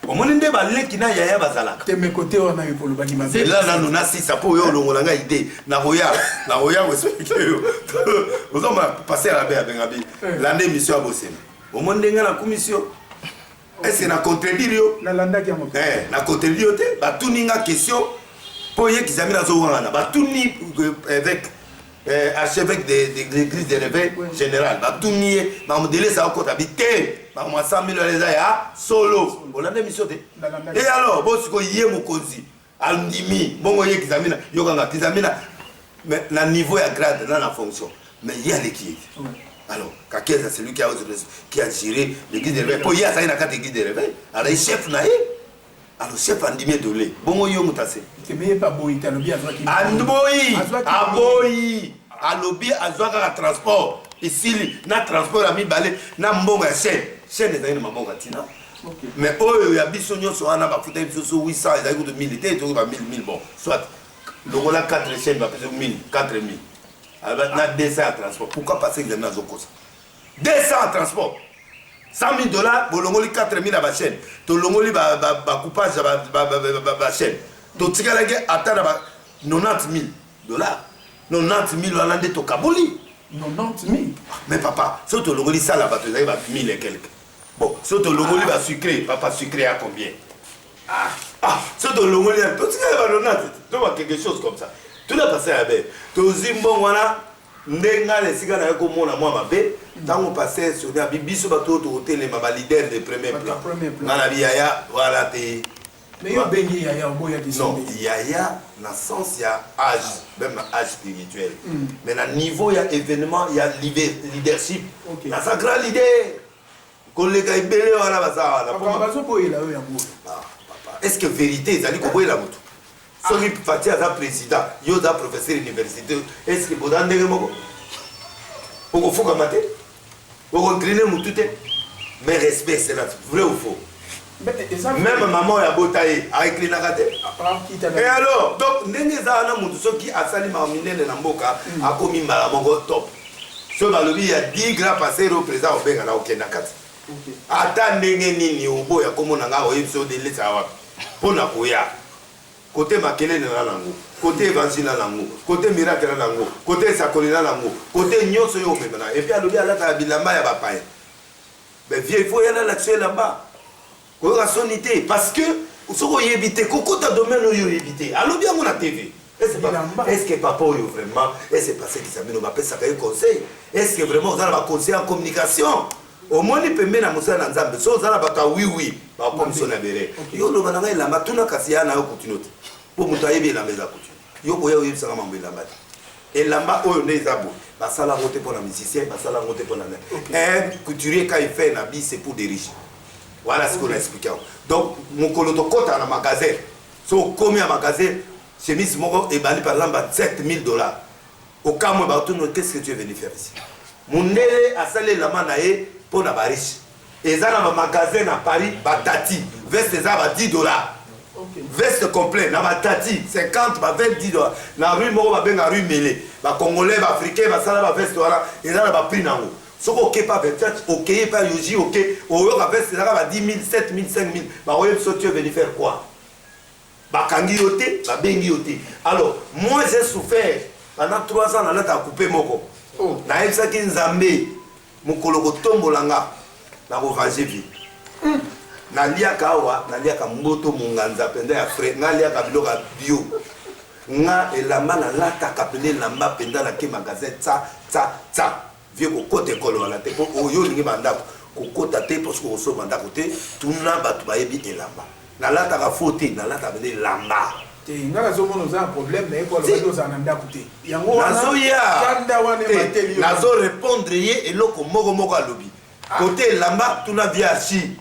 Au moins, il y a qui n'a yaya bazala. Tu mes côtés, on a eu pour le bagima. C'est là, nous avons 6 sapos, on a une idée. Naroya, vous expliquez. Vous avez passé à la baie à Bengabi. L'année mission à Bossé. Au moins, il y a la commission. Est-ce que contredire la landa qui a monté. Na contredire, bah tout n'y a question. Pour y qu'ils amènent à Zowana, bah tout n'y avec archevêque de l'église de réveil général, bah tout n'y est, bah modèle ça encore habité. Bah moi 100 000 les a solo. On a des missions. Et alors, bon ce qu'il y a mon cosy, Aldimi, bon y qu'ils amènent, yoganga qu'ils amènent, mais le niveau est grade dans la fonction, mais il y a l'équipe. Alors, Kakeza, c'est lui qui a géré l'église de réveil. Pour y avoir ça, l'église de réveil. Alors, le chef n'a eu. Alors, le chef a dit de lait. Bon, il y a un tassé. Tu n'es pas boy, tu as le bien à Aboyi. A lobby à Zouaka transport. Ici, na transport à mi balai, na mbonga chaîne. Chaîne est dans ma bonga tina. Mais oh, il y a bisogno sur un abat, il y a 800, il y a 1000, il y a 1000, bon. Soit, le voilà 4 chaînes, il y a 1000, 4000. Alors, il y a 200 à transport. Pourquoi passer que les gens ont 200 à transport. 100 000 $, bolongoli 4 000 à la chaîne. Tu longoli coupage à la chaîne. Tu tikalage attendre 90 000 $. 90 000 $, tu kaboli. 90 000. Mais papa, si tu longoli ça là-bas, tu as 1000 et quelques. Bon, si tu longoli va sucré, papa sucré à combien? Si tu longoli, tu vois quelque chose comme ça. Tu l'as passé à bête. Tu as dit, bon, voilà, ndenga les cigars avec moi, ma bête. Quand on passait sur la Bible, sur le hôtel, les leaders de premier plan. Dans la vie, voilà, t'es. Mais il y a Bengi, Yaya, non, Yaya, dans le sens, il y a âge, même âge spirituel. Mais dans le niveau, il y a événement, il y a leadership. Il y a sacré leader. Collègue, il belé, voilà, ça. Est-ce que vérité, ça dit qu'on voit la moto? Si on est à président, il y a un professeur d'université, est-ce que vous avez un mot? Vous faut que vous griner tout. Mais respect, c'est vrai ou faux? Même maman a botaillé avec les nagaté. Et alors, donc, n'engeza na mutu soki asali ma minene na mboka akomi mbala mongo top. So balobi ya 10 gras passé au président obenga na okenda kati. Ata ndenge nini obo ya komona nga oyebso de leta wa. Pona koya. Côté Makele na lango, côté évangile na lango, côté miracle na lango, côté sakoli na lango, côté nyonso yo memana. Et puis alobi alaka bilamba ya bapaye. Mais vieux faut y aller là-dessus là-bas. Parce que si vous évitez, Coco t'a domaine où vous évitez. Alors bien on a TV. Est-ce que papa vraiment, est-ce que parce qu'ils amènent ma ça un conseil? Est-ce que vraiment vous avez un conseil en communication? Au moins il peut mettre à Moussa Nanzambe. Si vous avez un oui, bah comme ça on a verré. Yo le banana il a matuna kasia na continue. Pour moutailler bien la maison continue. Yo boya oui ça m'a la mati. Et là-bas on est zabo. Bah ça la monter pour la musicien, bah ça la monter pour la. Un couturier quand il fait un habit c'est pour des riches. Voilà ce qu'on a expliqué. Donc, mon coloto cote à un magasin. Si on commet un magasin, chemise moro et bali par exemple 7 000 $. Au cas où qu'est-ce que tu es venu faire ici? Mon nez a salé la main pour la riche. Et ça dans un magasin à Paris, batati. Veste ça va 10 $. Veste complet, na batati 50, 20 $. La rue moro va bien la rue mêlée. Les Congolais, les Africains, les salles va veste voilà. Et là va prix nango. Si vous n'avez pas 24, ok, pas Yoji, ok, vous avez 10 000, 7 000, 5 000, vous avez venu faire quoi? Alors, moi j'ai souffert pendant 3 ans, je suis coupé moko. Je suis dit, Nzambe, mon koloko tombolanga, je vais vie. Naliaka awa, naliaka mboto munganza penda ya frère, naliaka biloka bio. Nga elamba na lata kapende lamba penda na ke magasin tsa. Vieux côté école la te pour yo lingi bandako kokota te parce que oso bandako te tuna batu bayebi elamba na lata ka faute na lata bene lamba te ngala zo mono za problème na école ba za na ndako te yango nazo ya kanda wana mateli nazo répondre ye eloko moko alobi côté elamba tuna via chi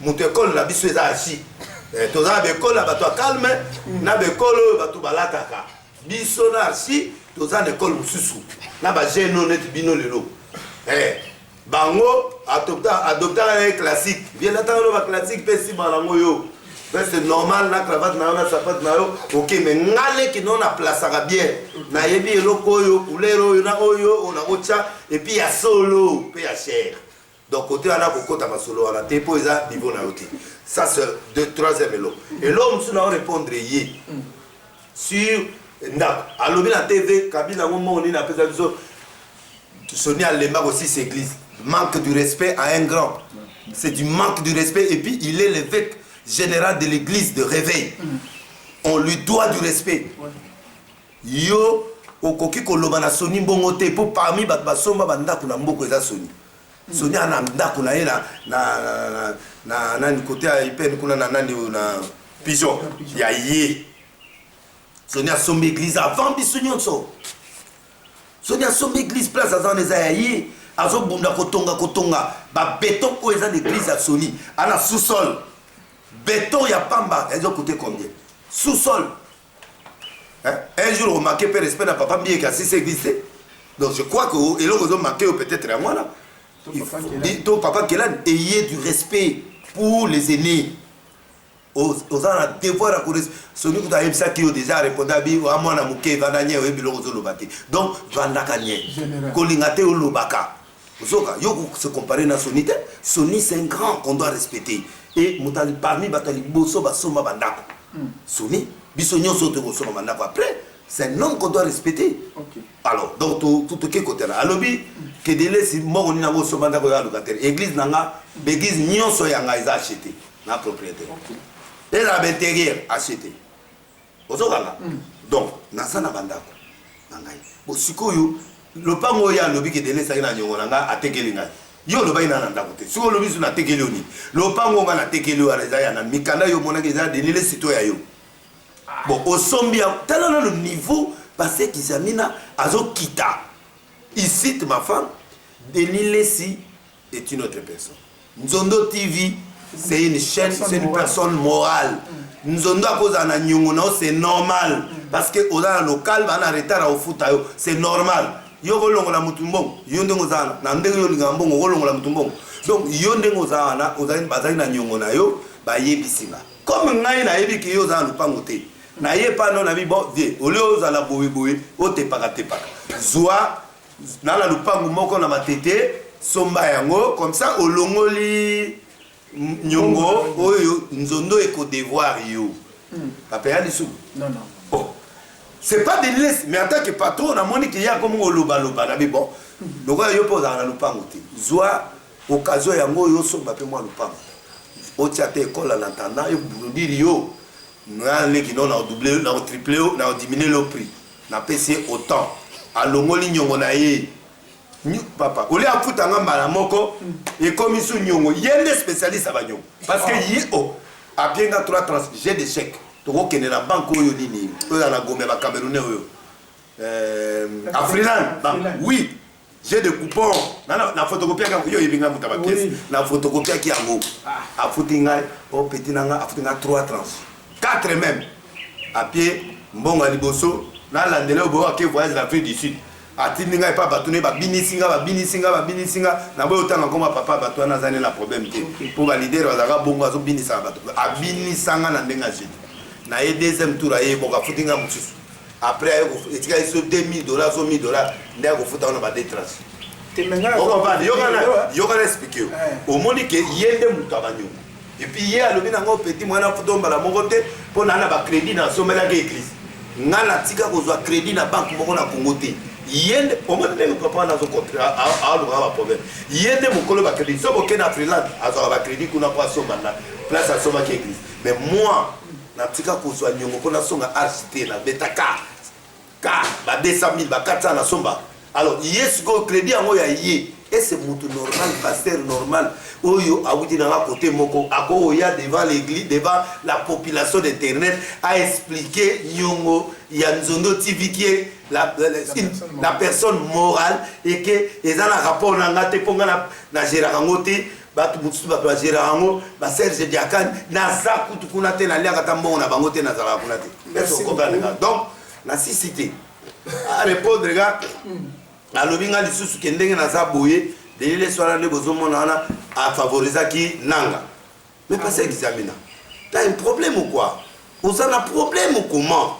moto école na biso eza chi toza bekolo bato calme na bekolo bato balataka biso na archi toza na école mususu na ba jeune net bino lelo bango adopta les classique bien attendre ba classique pe si malango yo c'est normal na cravate na na sapato na yo OK mais ngale ki non na place ka bien na yebi eloko yo couleur yo na oyo on a ocha et puis ya solo pe ya cher donc côté ana kokota masolo ana te po eza niveau na yote ça c'est de troisième elo et l'homme sous na répondre yé sur ndako alobi na TV kabila ngomo ni na pesa biso Soni Alemba aussi c'est église manque du respect à un grand c'est du manque du respect et puis il est l'évêque général de l'église de réveil on lui doit du respect yo okoki koloba na Soni mbongo te po parmi bato basomba bandako na mboko eza Soni Soni ana ndako na ye na nani côté ya ipeni kuna na nani na pigeon ya ye Soni asomba église avant biso nyonso Soni asomba église place azan eza ya ye azobunda kotonga ba béton ko eza l'église ya Soni ana sous-sol béton ya pamba ezo coûter combien sous-sol un jour remarqué per respect na papa bien que c'est église donc je crois que eloko zo marqué peut-être à moi là ton papa Kelan ayez du respect pour les aînés aux a devoir à connaître Soni kuta yebisa ki déjà répondre à bi wa mwana muke vandanye we biloko zo lobate donc vandaka nye kolingate o lobaka Zoka, yo se comparer na Soni te Soni c'est un grand qu'on doit respecter et mutali parmi batali boso basoma bandako Soni biso nyonso te bosoma bandako après c'est un homme qu'on doit respecter alors donc tout ke côté là alobi que délai si mo ni na bosoma bandako ya locataire église nanga l'église nyonso yanga isa acheter na propriétaire et la intérieur acheter Ozokanga donc nasa na bandako nangai bo sikoyo lopango ya lobi ke délai sa na nyongo nanga atekeli ngai yo loba ina na ndako te siko lobi su na tekeli oni lopango nga na tekeli wa reza ya na mikanda yo mona ke za denile sito ya yo bon osombi tellement le niveau parce qu'Isamina azo kita ici ma femme Denile si est une autre personne Nzondo TV c'est une chaîne c'est une personne morale Nzondo à cause na nyongo na c'est normal parce que au dans local ba na retard au foot c'est normal yo kolongola mutumbongo yo ndengo zana na ndenge yo lingambongo kolongola mutumbongo donc yo ndengo zana ozali bazali na nyongo na yo ba yebisinga comme ngai na yebi ki yo zana lupango te na ye pa non na bi bon vie ole ozala bowe o te paka zwa na la lupango moko na matete somba yango comme ça olongoli nyongo oyo nzondo eko devoir yo papa ya lisu non bon c'est pas des laisses mais en tant que patron na moni ki ya comme loba na bi bon donc yo poza na lupango te zwa occasion yango yo somba pe moi lupango o tiate école en attendant et vous dire yo na leki non na doublé na triplé na diminuer le prix na PC autant a longoli nyongo na ye papa oli afuta ngamba na moko et comme sou nyongo yende spécialiste aba nyongo parce que yi o a bien ga 3 trans j'ai des chèques to ko kene na banque oyo nini oyo na Gombe ba Camerounais oyo Afriland oui j'ai des coupons na photocopie ka yo yibinga mutaba pièce na photocopie ki yango afutinga o petit nanga afutinga 3 trans 4 même à pied mbongo liboso na landele obo ke voyage l'Afrique du Sud atindinga pa batune ba binisinga na boyo tanga koma papa bato na zane na problème te pour ba leader bazaka bongo azo binisa bato abinisanga na ndenga jete na ye deuxième tour aye boka futinga mususu après aye ko etika iso $2000 $1000 ndaya ko futa na ba détrance temenga yo kana expliquer au moni ke yende mutu abanyo et puis hier alobi nango petit mwana futomba la moko te po na ba crédit na somela ke église ngana tika kozwa crédit na banque moko na Congo te yende au moins ndenge papa na zo contrat a ba problème yende mokolo ba crédit so boke na freelance azwa ba crédit kuna kwa somba na place à somba ke église mais moi na tika kozwa nyongo pona songa archité na betaka ka ba 200,000 ba 400 na somba alors yes go crédit yango ya yé et c'est mutu normal pasteur normal oyo awuti na côté moko ako ya devant l'église devant la population d'internet a expliqué nyongo ya Nzondo TV qui est la personne morale et que ils ont un rapport na ngate ponga na gérera ngote batu mutusu batu bajera yango ba Serge Diakane naza kutu kuna te na liaka tambongo na bango te nazala kuna te. Merci comprendre. Donc la cité à répondre gars à lobinga lisusu kendenge naza boye de les soirs les bozomona na a favoriser qui nanga. Mais pas ça examiner. T'as un problème ou quoi? Vous avez un problème ou comment?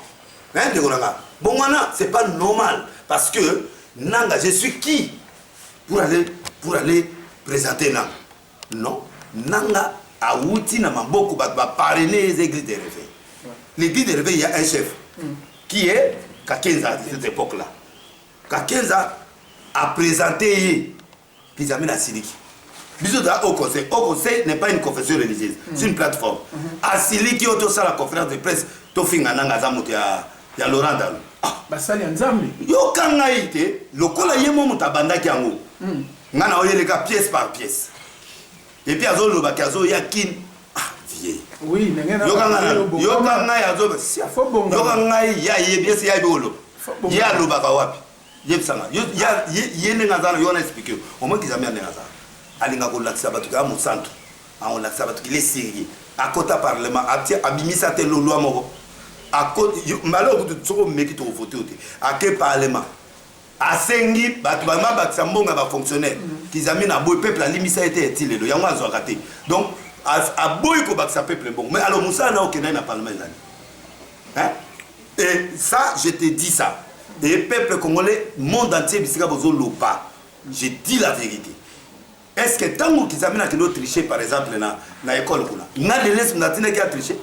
Hein de bon voilà, c'est pas normal parce que nanga je suis qui pour aller présenter nanga. Non, nanga a outi na maboko ba parrainer les églises de réveil. L'église de réveil il y a un chef qui est Kakenza à cette époque-là. Kakenza a présenté Kizamina Siliki. Bisous au conseil. Au conseil n'est pas une confession religieuse, c'est une plateforme. À Siliki, on a la conférence de presse, Tofinga Nangazamuti à Laurent Dalo. Basali Nzambi. Yo kangaïte, le kola yemo mutabanda kiango. Ngana oye les gars pièce par pièce. Et puis azo lo bakazo yakin. Ah vieille. Oui, nengena. Yo kangaï azo sia. Yo kangaï ya yebiesi ya bolo. Ya lo bakawapi. Yebsanga. Yo ya yene ngazana yo na expliquer. Au moins qu'ils amènent ngazana. Alinga ko lakisa batu ka mu centre. On lakisa batu ki les sérieux. À côté parlement, abimisa te lo loi moko. À côté malheur que tu meki to voter à quel parlement à sengi batu ba bakisa mbonga ba fonctionnaire qu'ils amènent à boy peuple la limisa été est-il le yango azo raté donc à boy ko bakisa peuple bon mais alors Moussa na okena na parlement hein et ça je te dis ça et peuple congolais monde entier bisika bozo lopa je dis la vérité. Est-ce que tant qu'ils amènent à tricher par exemple na école kuna na de laisse natina qui a triché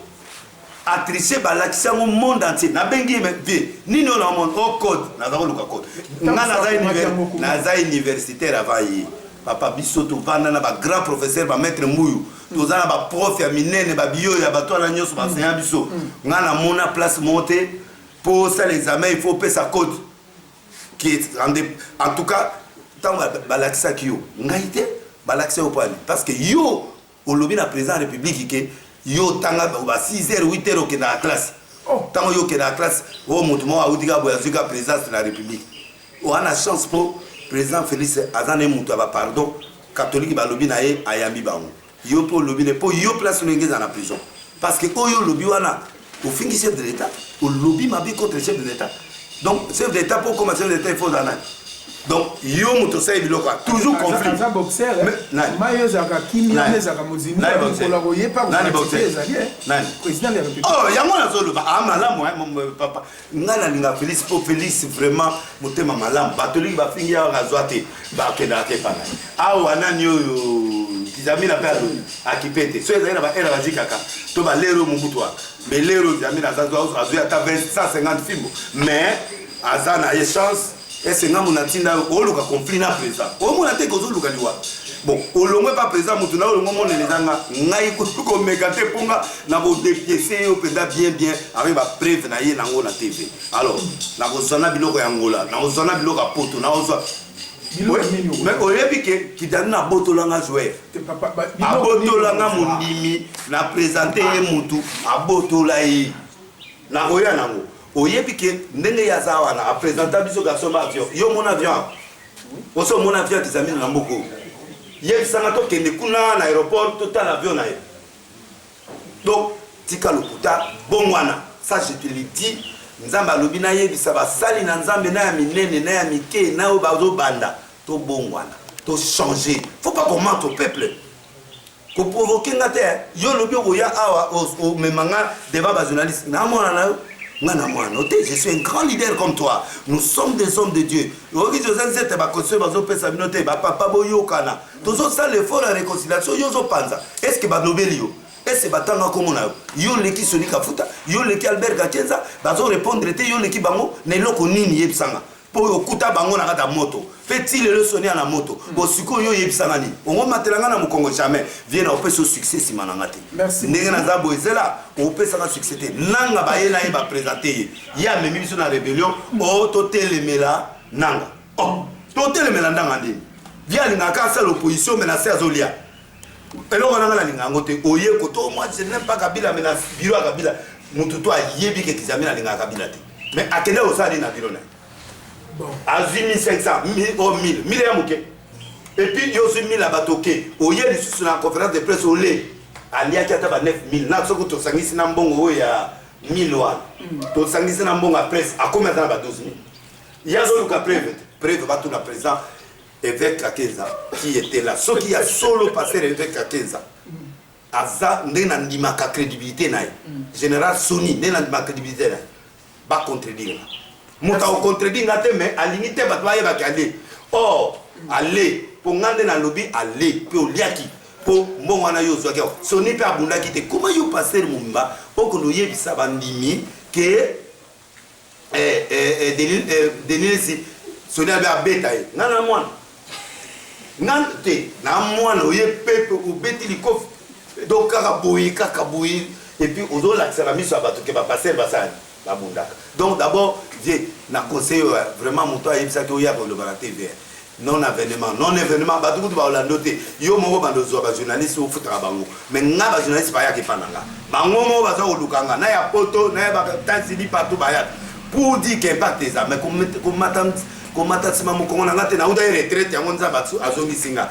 a tricher balakisa au monde entier na bengi me vie ni no na monde au code na zako luka code na za universitaire avayi papa bisoto vanda na ba grand professeur ba maître Mbuyu tozana ba prof ya minene ba bio ya bato na nyoso ba senya biso ngana mona place montée pour ça l'examen il faut payer sa code qui en tout cas tant balakisa kio ngaite balakisa au point parce que yo au lobby na président de la République que yo tanga ba 6h 8h au na classe tango yo ke na classe o mutu mo audiga boya zuka président de la République o ana chance pour président Félix azane mutu ba pardon catholique ba lobby na ye ayambi bango yo pour lobby ne pour yo place ngeza dans la prison parce que yo lobby wana au fin chef de l'état au lobby mabi contre chef de l'état donc chef de l'état pour commencer l'état il faut dana donc yo mutu sai biloko toujours conflit za boxer mayo za ka kimia za ka muzini ko la royer pas président de la République oh yango na zolo ba malamu papa ngana linga Félix vraiment motema malamu batoli ba fingi ya razwate ba kenda ke pana awa nani yo kizamina pa akipete so ezali na ba era bazikaka to ba lero mubutwa mais lero kizamina zazo azu ata 150 fimbo mais azana ye chance est-ce que nous avons un conflit na président au moins te ko zuluka liwa bon olongwe pas président mutu na olongwe mon elezanga ngai ko megate ponga na bo dépiécer au penda bien avec ba preuve na ye nango na TV alors na ko zona biloko ya ngola na ko zona biloko ya poto na ozo mais oyebi ke kidani na botolanga joueur abotolanga mondimi na présenter mutu abotola yi na oya nango oyebi ke ndenge ya zawa na présenter biso garçon avion yo mon avion oso mon avion kizamina na mboko ye sanga to kende kuna na aéroport total avion na ye donc tika lokuta bongwana ça je te le dis nzamba alobi na yebisa basali na nzambe na ya minene na ya mike na o bazo banda to bongwana to changer faut pas qu'on mente au peuple ko provoquer ngate yo lobi ko ya awa o memanga devant ba journaliste na mona na je suis un grand leader comme toi. Nous sommes des hommes de Dieu. Est-ce que Badobelio, est-ce que Batanga Komona, yo leki Sonika Futa, yo leki Albert Gakenza, bazo répondre yo leki bango, ne loko nini yebsanga. Pour okuta bango na kata moto. Fait-il le sonner à la moto? Bon, suko yo yebsanga ni. On va matelanga na Mukongo jamais. Viens au peso succès si manangate. Merci. Nengana zabo ezela, on peut ça succès. Nanga ba yena ba présenter. Ya même biso na rébellion, o totelemela nanga. Oh, totelemela nanga ndi. Viens linga ka sa l'opposition menacer azolia. Alors on a la linga ngote oye koto moi je n'aime pas Kabila menace bureau Kabila. Mutu to ayebi ke kizamina linga Kabila te. Mais akende osali na bureau na. Bon. À 1500, 1000, 1000 ya muke. Et puis, il y a aussi 1000 à batoké. Au y a des sous la conférence de presse au lait. Alia qui a 9000. N'a pas de temps, il y a 1000 ouan. Tout ça, il y a la presse. À combien de temps 12 000? Il y a d'autres cas prévus. Prévu, tout le président, évêque Kakenza, qui était là. Ce qui a solo passé l'évêque Kakenza. Aza, n'a pas de crédibilité. Général Sony, n'a pas de crédibilité. Pas contredire. Mouta au contredire, mais à limite, il va y aller. Or, aller. Pour ngande na lobby aller pour liaki pour mbongwana yo zwa keo soni pe abunda kite comment yo passer mumba pour que nous yebisa bandimi que denilisi soni ba beta e ngana mwana ngante na mwana oye pepe ubeti likof donc kaka boyi et puis ozo la ça la mise à bato que ba passer basani la bundaka donc d'abord j'ai na conseil vraiment moto yebisa que oya pour le bala TV non événement ba tout ba la noter yo moko ba ndozo ba journaliste au futra bango mais nga ba journaliste ba ya ke pananga bango mo ba za olukanga na ya poto na ya ba tanzili partout ba ya pour dire qu'impact ça mais comme matatsima mo kongo nga te na uda retraite ya ngonza ba azongi singa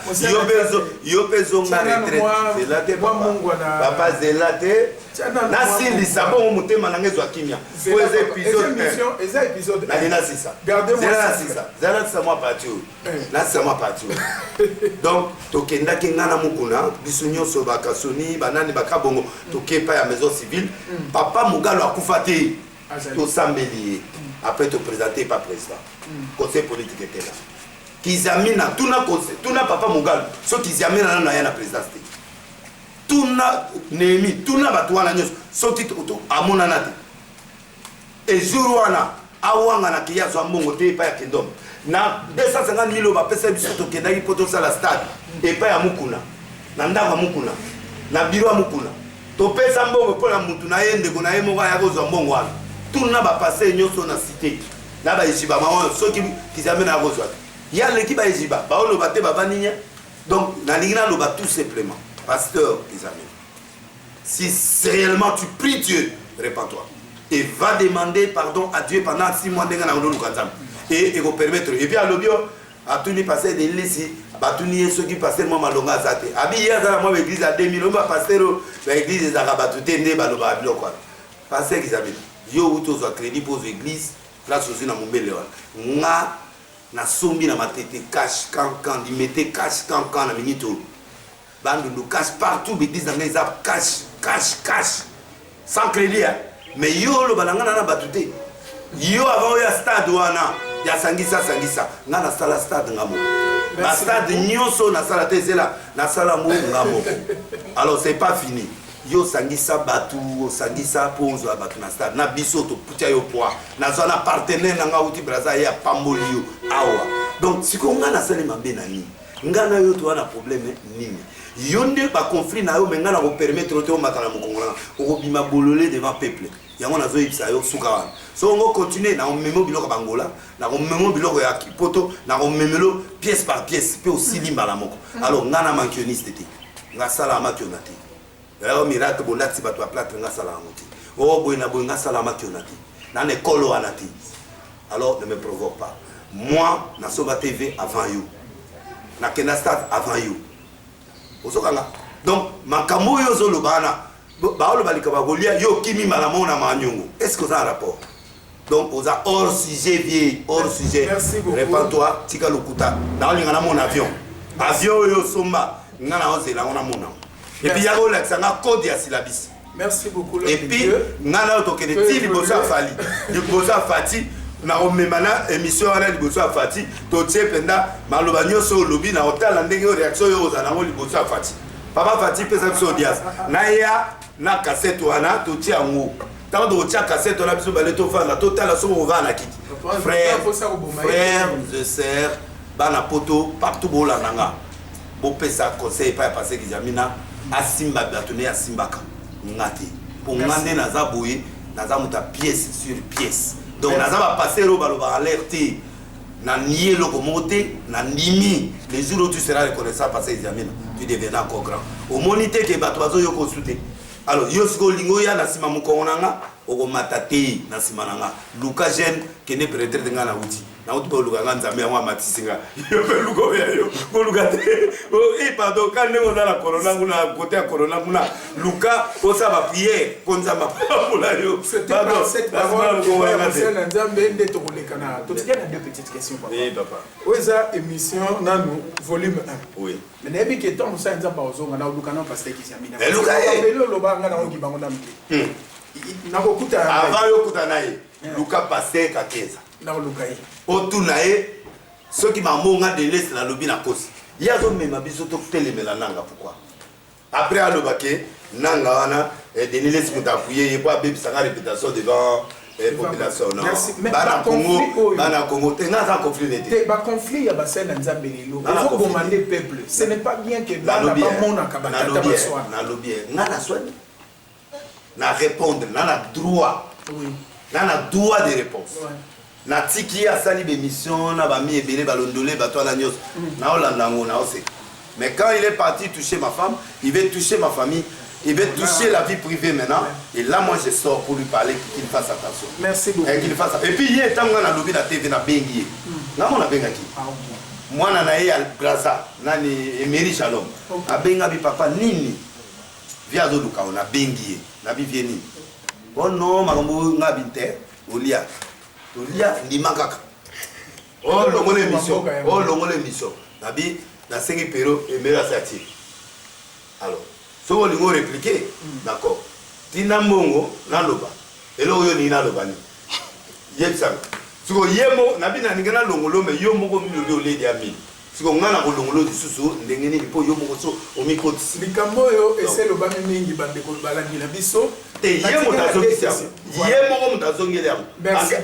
yo pezo nga retraite c'est là te papa zelate na sili sabon mutema na ngezo akimia pour les épisodes na dina sisa gardez-moi ça moi partout là c'est moi partout donc tokenda kingana mukuna bisunyo so bakasoni banani bakabongo tokepa ya maison civile papa mugalo akufate to sambeli après te présenter pas président conseil politique était là kizamina tuna papa mugalo so kizamina na ya na présidence tuna nemi tuna batwana nyos soti to amona nate et jour wana awanga na kiyazo mbongo te pa ya kingdom na 250 000 ba pesa biso to kendaki poto sala stade et pa ya mukuna na ndanga mukuna na biro mukuna to pesa mbongo pona mutu na yende ko na yemo ya kozwa mbongo wana tuna ba passer nyoso na cité na ba ejiba mawa soki kizamena ya kozwa ya leki ba ejiba ba olo bate ba baninya donc na lingina lo ba tout simplement pasteur Kizamena, si réellement tu pries Dieu, répands-toi. Et va demander pardon à Dieu pendant 6 mois et vous permettre. Et puis à l'obio, à tout passer des laisser, à tout ceux qui passent moi malonga zate. Abi à moi l'église à 2000, on va passer l'église des arabes tout est né baloba quoi. Pasteur Kizamena, yo uto zo crédit pour l'église, place aussi na mombele nga na sombi na matete cash quand il mettait cash quand na minito. Bande nous cache partout, mais disent dans cash, sans crédit. Mais yo le balangana na batute. Yo avant ya stade wana, ya sangisa, nga na sala stade ngamo. La stade nyonso na sala tezela, na sala mo ngamo. Alors c'est pas fini. Yo sangisa batu, sangisa pose batu na stade. Na biso to putia yo poa. Na zona partenaire na nga uti braza ya pambolio awa. Donc si ko nga na sala mabe na ni. Nga na yo to wana problème nini. Yonde ba conflit na yo menga na ko permettre to makala mukongona ko bima bololé devant peuple yango na zo yipsa yo suka so on continue na on memo biloko bangola na on memo biloko ya kipoto na on memelo pièce par pièce pe aussi limba la moko alors ngana mankioniste te nga sala makionate alors miracle bolati ba to plate nga sala ngoti o boy na boy nga sala makionate na école anati alors ne me provoque pas moi na Soba TV avant you na Kena Stade avant you. Donc, makambo yo zolo bana, baolo balika bagolia yo kimi malamona manyungu. Est-ce que ça a un rapport? Donc, on a hors sujet vieille, hors sujet. Merci beaucoup. Répands-toi, tika lokuta. Dans l'ingana mon avion. Avion yo somba, ngana ozela on a mon nom. Et puis yako la sanga code ya syllabus. Merci beaucoup. Et puis ngana otokene ti libosa fali. Libosa fati. Na omemana émission wana liboso ya fati to tie penda maloba nyonso lobi na otala ndenge réaction yo za nango liboso ya fati papa fati pesa biso audience na ya na cassette wana to tie ngo tant de tia cassette wana biso bale to fanda to tala so on va na kiti frère je sers bana poto partout bola nanga bo pesa conseil pas passer Kizamena asimba batone asimbaka ngati pour ngande na za boye na za muta pièce sur pièce. Donc, nous avons passé à alerter, na nié le monté, na nimi. Les jours où tu seras reconnaissant parce que tu deviendras encore grand. Au monité que batoazo yo consulté. Alors, yosko lingo ya na sima mukonanga, oko matate na simananga luka jeune kene retraite nga na uti na uti po luka nga nzambe yango amatisinga yo pe luka oya yo ko luka te pardon quand on a la corona nguna côté ya corona nguna luka ko sa ba prière ko nzamba pula yo pardon cette parole c'est nzambe nde to kolekana to tiens deux petites questions papa oui papa oza émission nanu volume 1 oui mais nebi ke temps ça nzamba ozonga na luka na pasteur Kisiamina luka lo lo banga na ngi bango na mke nakokuta avant yo kuta naye luka pasteur kakeza na luka ye otuna ye soki mamonga de l'est na lobi na kosi yazo mema biso to telemela nanga pourquoi après alobake nanga wana de l'est ko t'appuyer et pas bébé sanga répétition devant population non bana Congo tenga za conflit n'était ba conflit ya ba sel nzambe lelo faut demander peuple ce n'est pas bien que bana ba mona ka batata ba soir na lobi nga na soin na répondre na droit oui na droit de réponse na tiki asali bémission na bami ebele balondolé bato na nyos na olanda ngo na ose mais quand il est parti toucher ma femme il veut toucher ma famille il veut toucher la vie privée maintenant et là moi je sors pour lui parler qu'il fasse attention merci beaucoup et qu'il fasse et puis il est tango na lobi na TV na bengi na mona bengaki mwana na ye al Braza nani Emery Shalom abenga bi papa nini via zo luka na bengi na bi vieni oh non makambo ngabinte olia Olia ndima kaka. Oh longo l'émission. Nabi na sengi pero et mera sati. Alors, so on lingo répliquer. D'accord. Tina mongo na loba. Elo yo ni na loba ni. Yebsang. Siko yemo nabi na ngena longolo me yo moko mi lo le dia mi. Siko ngana ko longolo disusu ndengeni lipo yo moko so o mi koti. Likambo yo ese lo ba mingi bande ko balangi na biso. Yemo tazongisa yemo mutazongela yango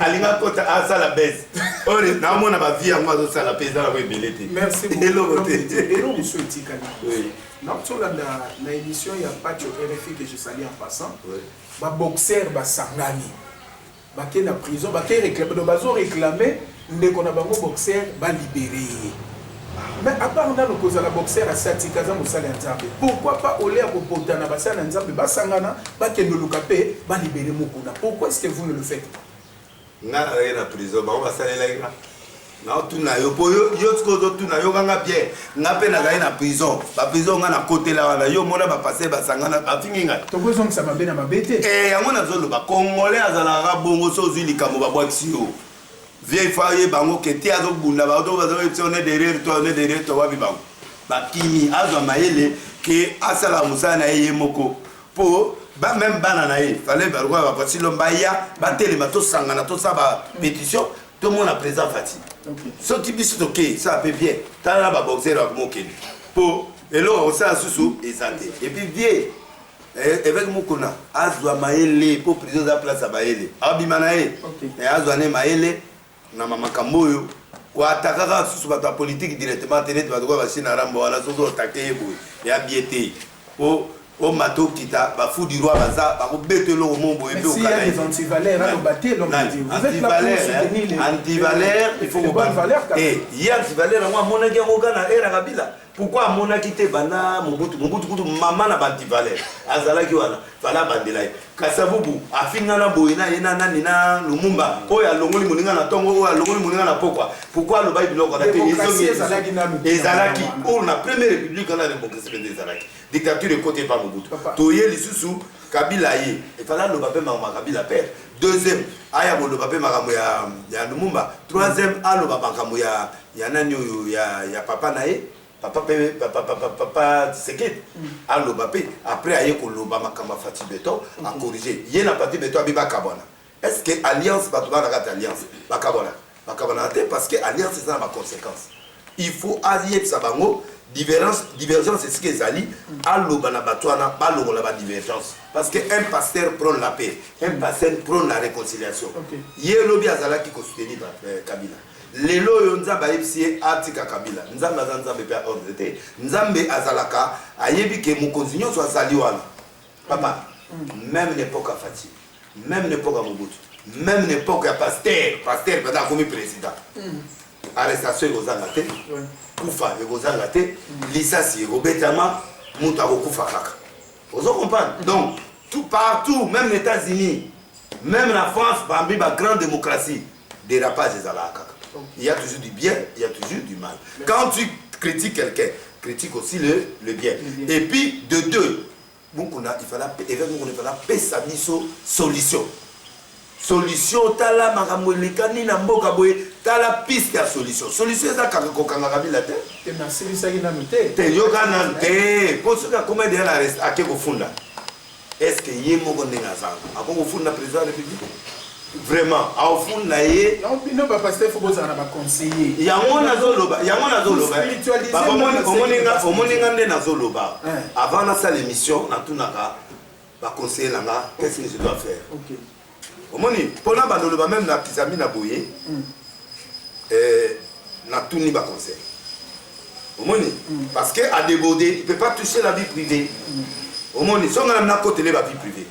alinga kota asala base ore na mona ba vie yango azosala pesa na ko ebelete merci beaucoup elo monsieur Tikani oui na émission ya Pacho RFI que je salue en passant ba boxeur ba sangani ba ke na prison ba ke réclamer do bazo réclamer ndeko na bango boxeur ba libérer. Mais à part le cause la boxeur à Satikaza Moussala Nzambe, pourquoi pas au lait à Bopotana Bassana Nzambe, Bassangana, Bakendo Lukapé, ba libérer Mokuna? Pourquoi est-ce que vous ne le faites pas? N'a rien à prison, on va s'aller là. Non, tout n'a yo, yo, tout n'a yo, ganga bien, n'a pas n'a rien à prison. La prison, on a côté là, yo, mona va passer, Bassangana, à Finginga. Ton besoin que ça m'a bien à ma bête. Eh, on a besoin de Congolais, à Zalara, Bongo, Sozuli, Kamoba, Boixio. Vieille faille bango que ti azo bunda ba do bazo on est derrière toi wa bibango ba kimi azo maele que asala musana ye moko po ba même banana ye fallait ba roi ba pasi lombaya ba telema to sangana to sa ba pétition tout le monde a présent fati ce qui dit c'est OK ça peut bien tala ba boxer ak mokeli po elo o sa susu ezate et puis vie avec mokona azo maele po président da place ba ele abimana ye et azo ne maele na mama kamboyo kwa atakaka susu bato ya politique directement tenete bato kwa bashina rambo wana sozo otake boy ya biete o mato kita ba fou du roi baza ba ko betelo o mombo ebe o kana les anti-valeurs à battre l'homme dit vous êtes là pour soutenir les anti-valeurs il faut ko valeurs et hier anti-valeurs moi mona ke ko kana era kabila pourquoi mona kité bana mobutu kutu mama na anti-valeurs azala ki wana fala bandela kasavubu afinga na boyina yena nani na lumumba oya longoli muninga na tongo oya longoli muninga na pokwa pourquoi le bail biloko na te ezalaki on la première république on a démocratie des zalaki dictature côté par Mobutu toye lisusu Kabila ye et fala le babé ma Kabila père deuxième aya bo le babé makambo ya Lumumba troisième alo makambo ya nani ya papa na ye papa Tshisekedi alo babé après aye ko loba makambo Fati Beton a corriger ye na Fati Beton biba kabona est-ce que alliance batouba na kat alliance bakabona parce que alliance c'est ça ma conséquence il faut allier sabango divergence c'est ce que Zali allo bana batwana balongo la divergence parce que un pasteur prône la paix un pasteur prône la réconciliation yelo bi azala ki ko soutenir Kabila lelo yo nzamba yebisi atika Kabila nzamba nzambe pe ordre te nzambe azalaka ayebi ke mokonzi nyonso azali wana papa même l'époque à Fati même l'époque à Mobutu même l'époque à pasteur pendant comme président arrestation ekozanga te kufa ekozanga te lisasi ekobetama mutu akokufa kaka ozo comprendre donc tout partout même les États-Unis Même la France, parmi la grande démocratie, dérapage des alaka. Il y a toujours du bien, il y a toujours du mal. Quand tu critiques quelqu'un, critique aussi le bien. Et puis, de deux, il fallait sa solution. Solution, tu la maramolekani na mboka boye, tu la piste à solution. Solution, c'est ça quand on a la tête. Merci, ça y est, noté. Tu yoga nante. Pour ceux qui ont combien de temps reste à quel fond est-ce que y a mon gondé nazar? À quoi fond la président de la République? Vraiment, à fond là y. Non, non, pas parce qu'il faut que ça n'a pas conseillé. Il y a mon azoloba, il y a mon azoloba. Papa, au moningande nazoloba. Avant la salle émission, na tout naka, va conseiller là, qu'est-ce que je dois faire? Ok. Au moni, pendant que même na pisami na boye, na tout ni va conseil. Au moni, parce que à déborder, il peut pas toucher la vie privée. Au moni, si on a na côté la vie privée.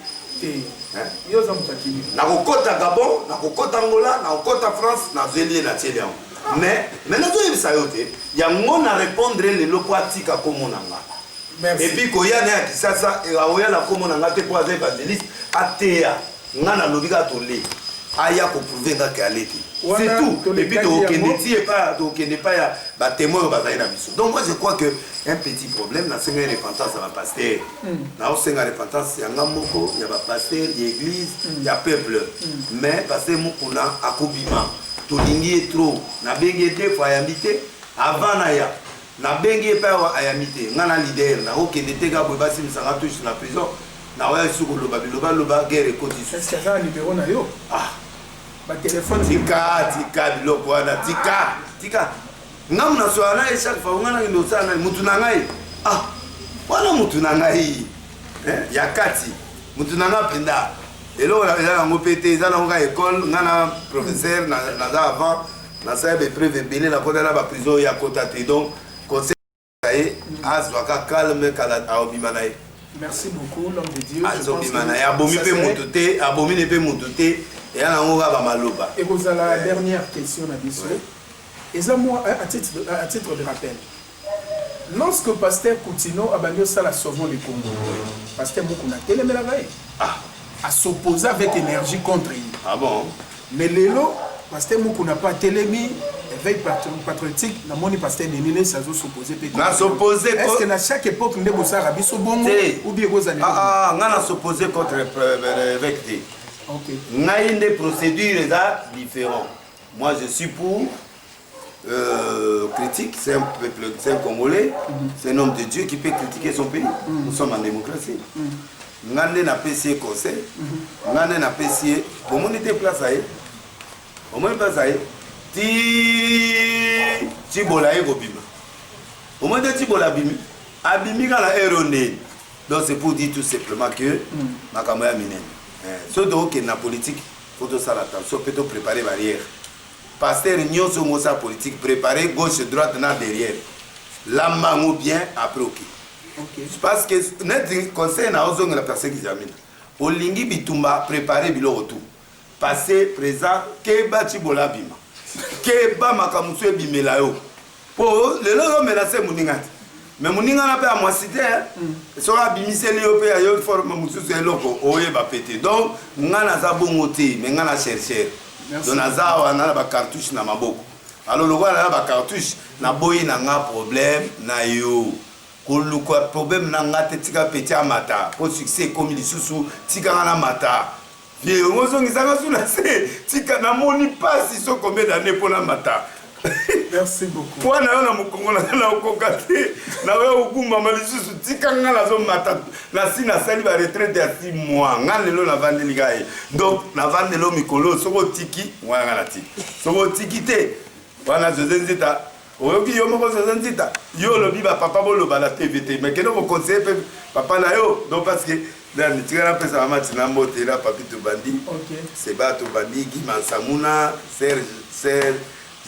Na kokota Gabon, na kokota Angola, na kokota France, na Zélie na Tchelian. Mais maintenant tu ça yoté, il y a mon à répondre les lopoatika comme on a. Et puis koya ne akisasa et aoya la comme on a te pour évangéliste atea. Ngana lobika tolé. Aya ko prouver nga kaleti. C'est tout. Et puis tu n'est pas ya témoin bazaina biso. Donc moi je crois que un petit problème na senga repentance à la pasteur. Na senga repentance ya ngamoko, ya ba pasteur, ya église, ya peuple. Mais pasteur mukuna akobima. Tolingi trop. Na bengi te fois yambité avant na ya. Na bengi pa ayamité. Ngana leader na okende te ga boba sim sanga touche na prison. Na ouais sur le loba guerre et côté. Est-ce qu'il y a un numéro na yo? Ah. Ba téléphone tika biloko wana tika ngam na so ana chaque fois ngana ndo sana mutu na ngai ah wana mutu na ngai ya kati mutu na nga penda elo la eza ngo pété eza na nga école ngana professeur na avant na ça be prévu belé la kota na ba prison ya kota te donc conseil azwaka calme kala aobimanaye. Merci beaucoup l'homme de Dieu. Azobimanaye abomi pe mutu te abomi ne pe mutu te. Et vous avez la dernière question à dire. Et ça, moi, à titre de rappel, lorsque le pasteur Coutinho a banni ça la sauvant le Congo, pasteur Moukouna télémé la veille, a s'opposé avec énergie contre lui. Ah bon? Mais l'élo, pasteur Moukouna pas télémé, éveil patriotique, la moni pasteur Némile, ça s'opposé. Est-ce que à chaque époque, nous devons faire Rabiso Bongo ou bien vous allez? Ah, on a s'opposé contre avec des. Okay. On a une procédure différente. Moi, je suis pour critique. C'est un peuple, c'est un Congolais, c'est un homme de Dieu qui peut critiquer son pays. Nous sommes en démocratie. On a un apprécié conseil. On a un apprécié. Au moins, on était place à eux. Au moins, place à eux. Ti bolaye gobima. Au moins, ti bola bimi. Abimi quand la erronée. Donc, c'est pour dire tout simplement que ma caméra mine. Ce donc est la politique, il faut faire attention, peut préparer barrière. Pasteur Nyon sur sa politique, préparer gauche et droite derrière. Là, ou bien après, ok. Parce que notre conseil n'a pas la personne qui examine. Au Lingi Bitumba, préparer bilo retour. Passé, présent, Keba Chibola Bima. Keba Makamusue Bimelayo. Pour le long menacer Mouningati. Mais mon n'a pas à moi citer, sera bimisé léopé à une forme de loco, oye va péter. Donc, on a un bon moté, mais on a cherché. Donc, on a un cartouche dans ma bouche. Alors, le roi a un cartouche, n'a boy n'a pas problème, n'a yo. Quand problème n'a pas tika pété à mata, pour succès comme il sous tika na mata. Bien, on s'en est sous la sé, tika n'a moni pas si sont combien d'années pour la mata. Merci beaucoup. Pour na mukongo na okokate na we okumba malisusu tikanga na zo mata na sina sali ba retraite ya 6 mois ngalelo na vandeli gae donc na vandelo mikolo soko tiki wanga na tiki soko tiki te wana zozenzita oyoki yo moko zozenzita yo lobi ba papa bolo ba la TVT mais keno ko conseiller papa na yo donc parce que dans le tigara pesa mama tina mbote la papito bandi c'est ba to bandi Guy Mansamuna Serge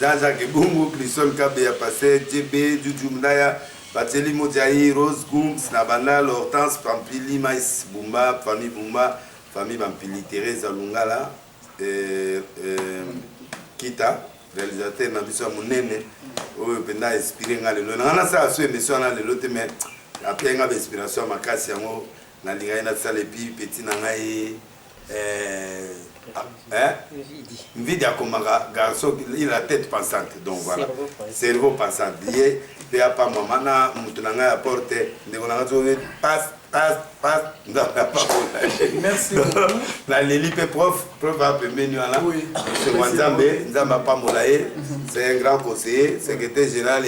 Jean-Jacques Bungu, Clisson Kabe a passé, JB, Dudu Mnaya, Bateli Modiaï, Rose Goum, Snabana, Hortense, Pampili, Maïs Bumba, famille Pampili, Thérèse Alungala, Kita, réalisateur Nabiso Mounene, où il a inspiré le lot. On a ça à ce émission, on a le lot, mais après, on a l'inspiration à ma casse, on a l'inspiration à petit Nangaï, Vidi comme garçon, il a la tête pensante, donc voilà. Cerveau pensant. Il n'y a pas maman, il apporte, passe. Merci beaucoup. C'est un grand conseiller, secrétaire général,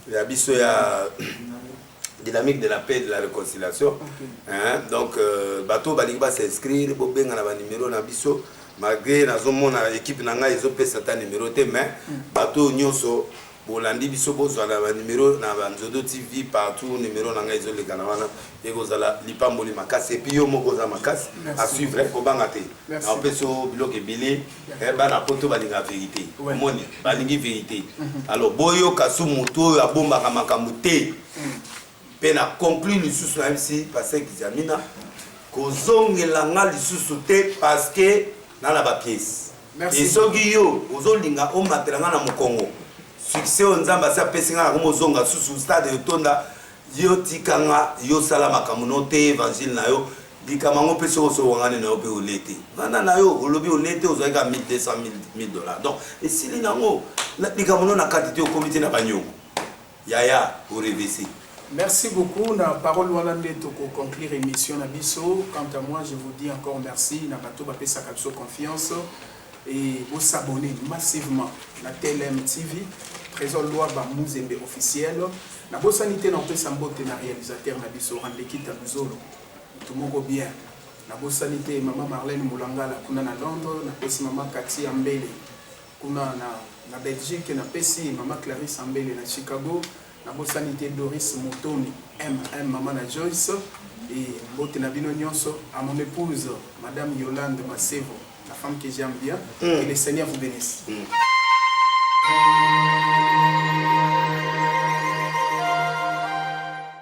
il y a dynamique de la paix et de la réconciliation. Donc, bateau Baligba s'inscrire, Bobeng a un numéro na biso, malgré l'équipe n'a pas de numéro, mais bateau Nyoso. Bolandi biso bozo na numéro na Nzodo TV partout numéro na ngaizo le kanawana eko zala lipamboli makasi et puis yo moko za makasi à suivre ko bangate na peso bloc ebele bana poto balinga vérité moni balingi vérité alors boyo kasu moto ya bomba ka makambo te pe na conclure lisusu na MC parce que Zamina ko zongela nga lisusu te parce que na la ba pièce et soki yo ozolinga o matelanga na mokongo succès on zamba sa pesinga comme zonga sous stade tonda yo tikanga yo sala makamuno te évangile na yo dikamango peso so wangane na yo pe olete vana na yo olobi olete ozoika 1200 $1000 donc et si linango dikamuno na quantité au comité na banyo yaya au réveiller. Merci beaucoup. La parole pour conclure l'émission Nabiso. Quant à moi, je vous dis encore merci. Nabato Bapé Sakatso confiance et vous s'abonnez massivement à TLM TV. Trésor loi Bamouzembe officiel. Na bosanité na pesa mbote na réalisateur Nabiso Randekita Buzolo. Tout le monde bien. Na bosanité maman Marlène Moulangala kuna na Londres, na pesi maman Cathy Ambele kuna na Belgique, na pesi maman Clarisse Ambele na Chicago. Na bosanité Doris Motoni maman na Joyce et mbote na bino nyonso à mon épouse madame Yolande Masevo, la femme que j'aime bien. Que le Seigneur vous bénisse.